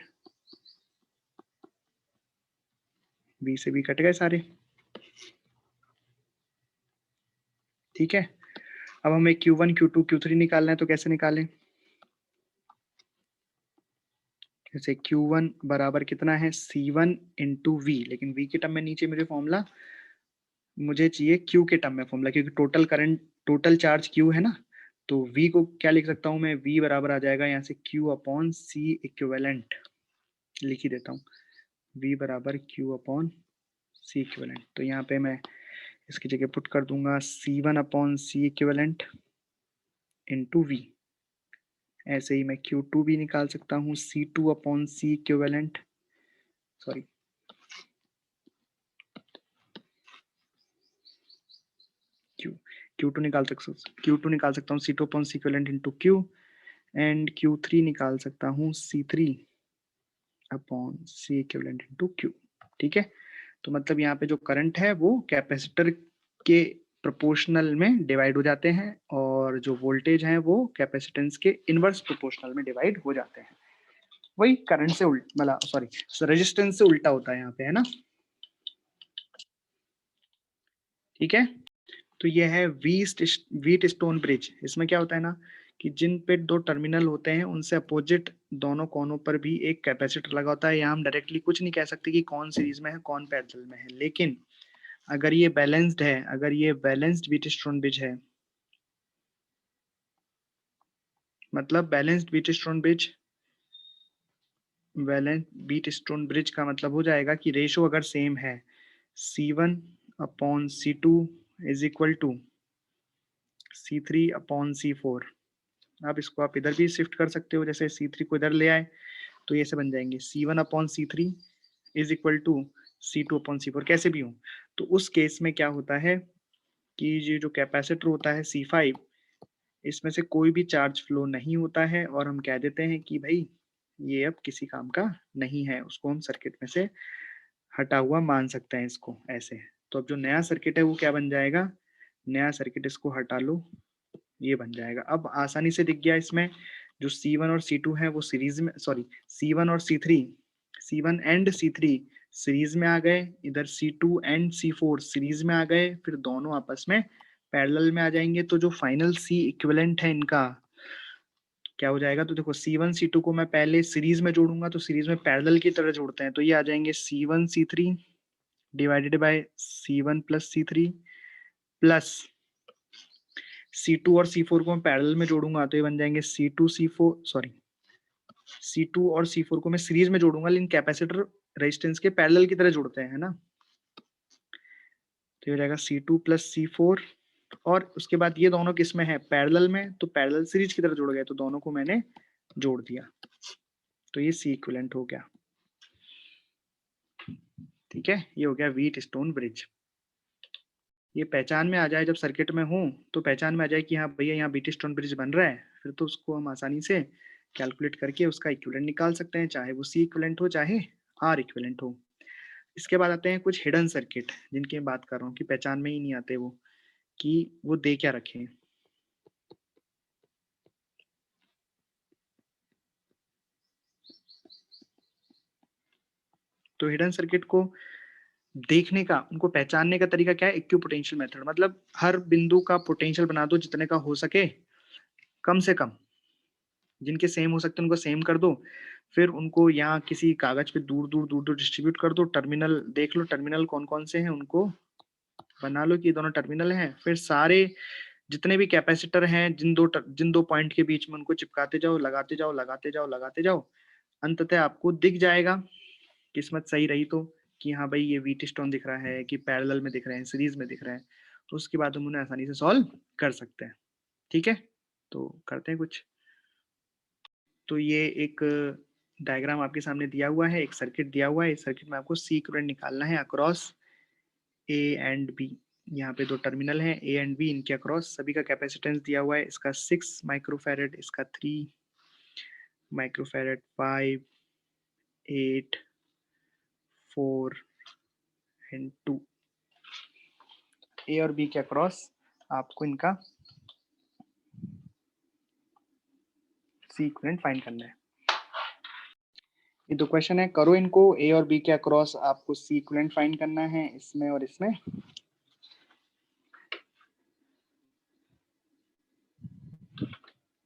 V से V कट गए सारे, ठीक है। अब हमें Q1, Q2, Q3 निकालना है, तो कैसे निकालें, जैसे Q1 बराबर कितना है C1 इंटू V, लेकिन V के टर्म में नीचे मेरे फॉर्मूला, मुझे चाहिए Q के टर्म में फॉर्मूला, क्योंकि total current total charge Q है ना। तो V को क्या लिख सकता हूँ मैं, V बराबर आ जाएगा यहाँ से Q अपॉन C इक्विवेलेंट, लिख ही देता हूँ V बराबर Q अपॉन C इक्विवेलेंट। तो यहाँ पे मैं इसकी जगह पुट कर दूंगा C1 upon C equivalent into V। ऐसे ही मैं Q2 भी निकाल सकता हूँ C2 upon C equivalent, sorry Q2 निकाल सकता हूँ C2 upon C equivalent into Q, and Q3 निकाल सकता हूँ C3 upon C equivalent into Q, ठीक है। तो मतलब यहाँ पे जो करंट है वो कैपेसिटर के प्रोपोर्शनल में डिवाइड हो जाते हैं, और जो वोल्टेज है वो कैपेसिटेंस के इनवर्स प्रोपोर्शनल में डिवाइड हो जाते हैं। वही करंट से मतलब सॉरी रेजिस्टेंस से उल्टा होता है यहाँ पे, है ना, ठीक है। तो ये है व्हीटस्टोन ब्रिज। इसमें क्या होता है ना कि जिन पे दो टर्मिनल होते हैं उनसे अपोजिट दोनों कोनों पर भी एक कैपेसिटर लगा होता है। यहाँ हम डायरेक्टली कुछ नहीं कह सकते कि कौन सीरीज में है कौन पैरेलल में है, लेकिन अगर ये बैलेंस्ड है, अगर ये बैलेंस्ड व्हीटस्टोन ब्रिज है, मतलब balanced Wheatstone bridge, balance Wheatstone bridge का मतलब हो जाएगा कि रेशो अगर सेम है C1/C2 is equal to C3/C4। अब इसको आप इधर भी शिफ्ट कर सकते हो, जैसे C3 को इधर ले आए तो ये से बन जाएंगे C1/C3 is equal to C2/C4, कैसे भी हो। तो उस केस में क्या होता है कि ये जो कैपेसिटर होता है C5, इसमें से कोई भी चार्ज फ्लो नहीं होता है और हम कह देते हैं कि भाई ये अब किसी काम का नहीं है, उसको हम सर्किट में से हटा हुआ मान सकते हैं इसको ऐसे। तो अब जो नया सर्किट है वो क्या बन जाएगा, नया सर्किट इसको हटा लो, ये बन जाएगा। अब आसानी से दिख गया इसमें, जो C1 और C2 है वो सीरीज में, सॉरी C1 और C3, C1 and C3 series में आ गए, इधर C2 एंड C4 सीरीज में आ गए, फिर दोनों आपस में पैरेलल में आ जाएंगे। तो जो फाइनल C इक्विवेलेंट है इनका क्या हो जाएगा, तो देखो C1 C2 को मैं पहले सीरीज में जोड़ूंगा तो सीरीज में पैरेलल की तरह जोड़ते हैं, तो ये आ जाएंगे C1 C3 divided by C1 plus C3 plus C2 और C4 को मैं पैरेलल में जोड़ूंगा तो ये बन जाएंगे C2 C4, सॉरी C2 और C4 को मैं सीरीज में जोड़ूंगा लेकिन कैपेसिटर रेजिस्टेंस के पैरेलल की तरह जोड़ते हैं, है ना। तो ये हो जाएगा C2 प्लस C4, और उसके बाद ये दोनों किस में है, पैरेलल में, तो पैरेलल सीरीज की तरह जोड़ गए, तो दोनों को मैंने जोड़ दिया, तो ये C इक्विवेलेंट हो गया। ठीक है, ये हो गया व्हीटस्टोन ब्रिज। ये पहचान में आ जाए, जब सर्किट में हो तो पहचान में आ जाए कि हाँ भैया यहाँ व्हीटस्टोन ब्रिज बन रहा है, फिर तो उसको हम आसानी से कैलकुलेट करके उसका इक्विवेलेंट निकाल सकते हैं, चाहे वो C इक्विवेलेंट हो चाहे R इक्विवेलेंट हो। इसके बाद आते हैं कुछ हिडन सर्किट, जिनकी मैं बात कर रहा हूँ कि पहचान में ही नहीं आते वो, कि वो दे क्या रखे। तो हिडन सर्किट को देखने का, उनको पहचानने का तरीका क्या है, इक्विपोटेंशियल मेथड, मतलब हर बिंदु का पोटेंशियल बना दो जितने का हो सके, कम से कम जिनके सेम हो सकते हैं उनको सेम कर दो, फिर उनको यहाँ किसी कागज पे दूर दूर दूर दूर डिस्ट्रीब्यूट कर दो, टर्मिनल देख लो टर्मिनल कौन कौन से हैं, उनको बना लो कि दोनों टर्मिनल हैं, फिर सारे जितने भी कैपेसिटर हैं जिन दो पॉइंट के बीच में उनको चिपकाते जाओ, लगाते जाओ लगाते जाओ लगाते जाओ, अंततः आपको दिख जाएगा, किस्मत सही रही तो, कि हाँ भाई ये व्हीटस्टोन दिख रहा है कि पैरेलल में दिख रहे हैं, सीरीज में दिख रहे हैं, तो उसके बाद हम उन्हें आसानी से सॉल्व कर सकते हैं। ठीक है, तो करते हैं कुछ। तो ये एक डायग्राम आपके सामने दिया हुआ है, एक सर्किट दिया हुआ है, इस सर्किट में आपको C इक्विवेलेंट निकालना है अक्रॉस A एंड B। यहाँ पे दो टर्मिनल हैं A एंड B, इनके अक्रॉस सभी का कैपेसिटेंस दिया हुआ है, इसका 6 माइक्रोफैरेड, इसका 3 माइक्रोफैरेड, 5, 8, 4 एंड 2। A और B के अक्रॉस आपको इनका C इक्विवेलेंट फाइंड करना है। ये दो क्वेश्चन है, करो इनको, A और B के अक्रॉस आपको C इक्विवेलेंट फाइंड करना है इसमें और इसमें।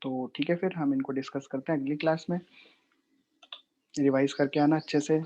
तो ठीक है, फिर हम इनको डिस्कस करते हैं अगली क्लास में। रिवाइज करके आना अच्छे से।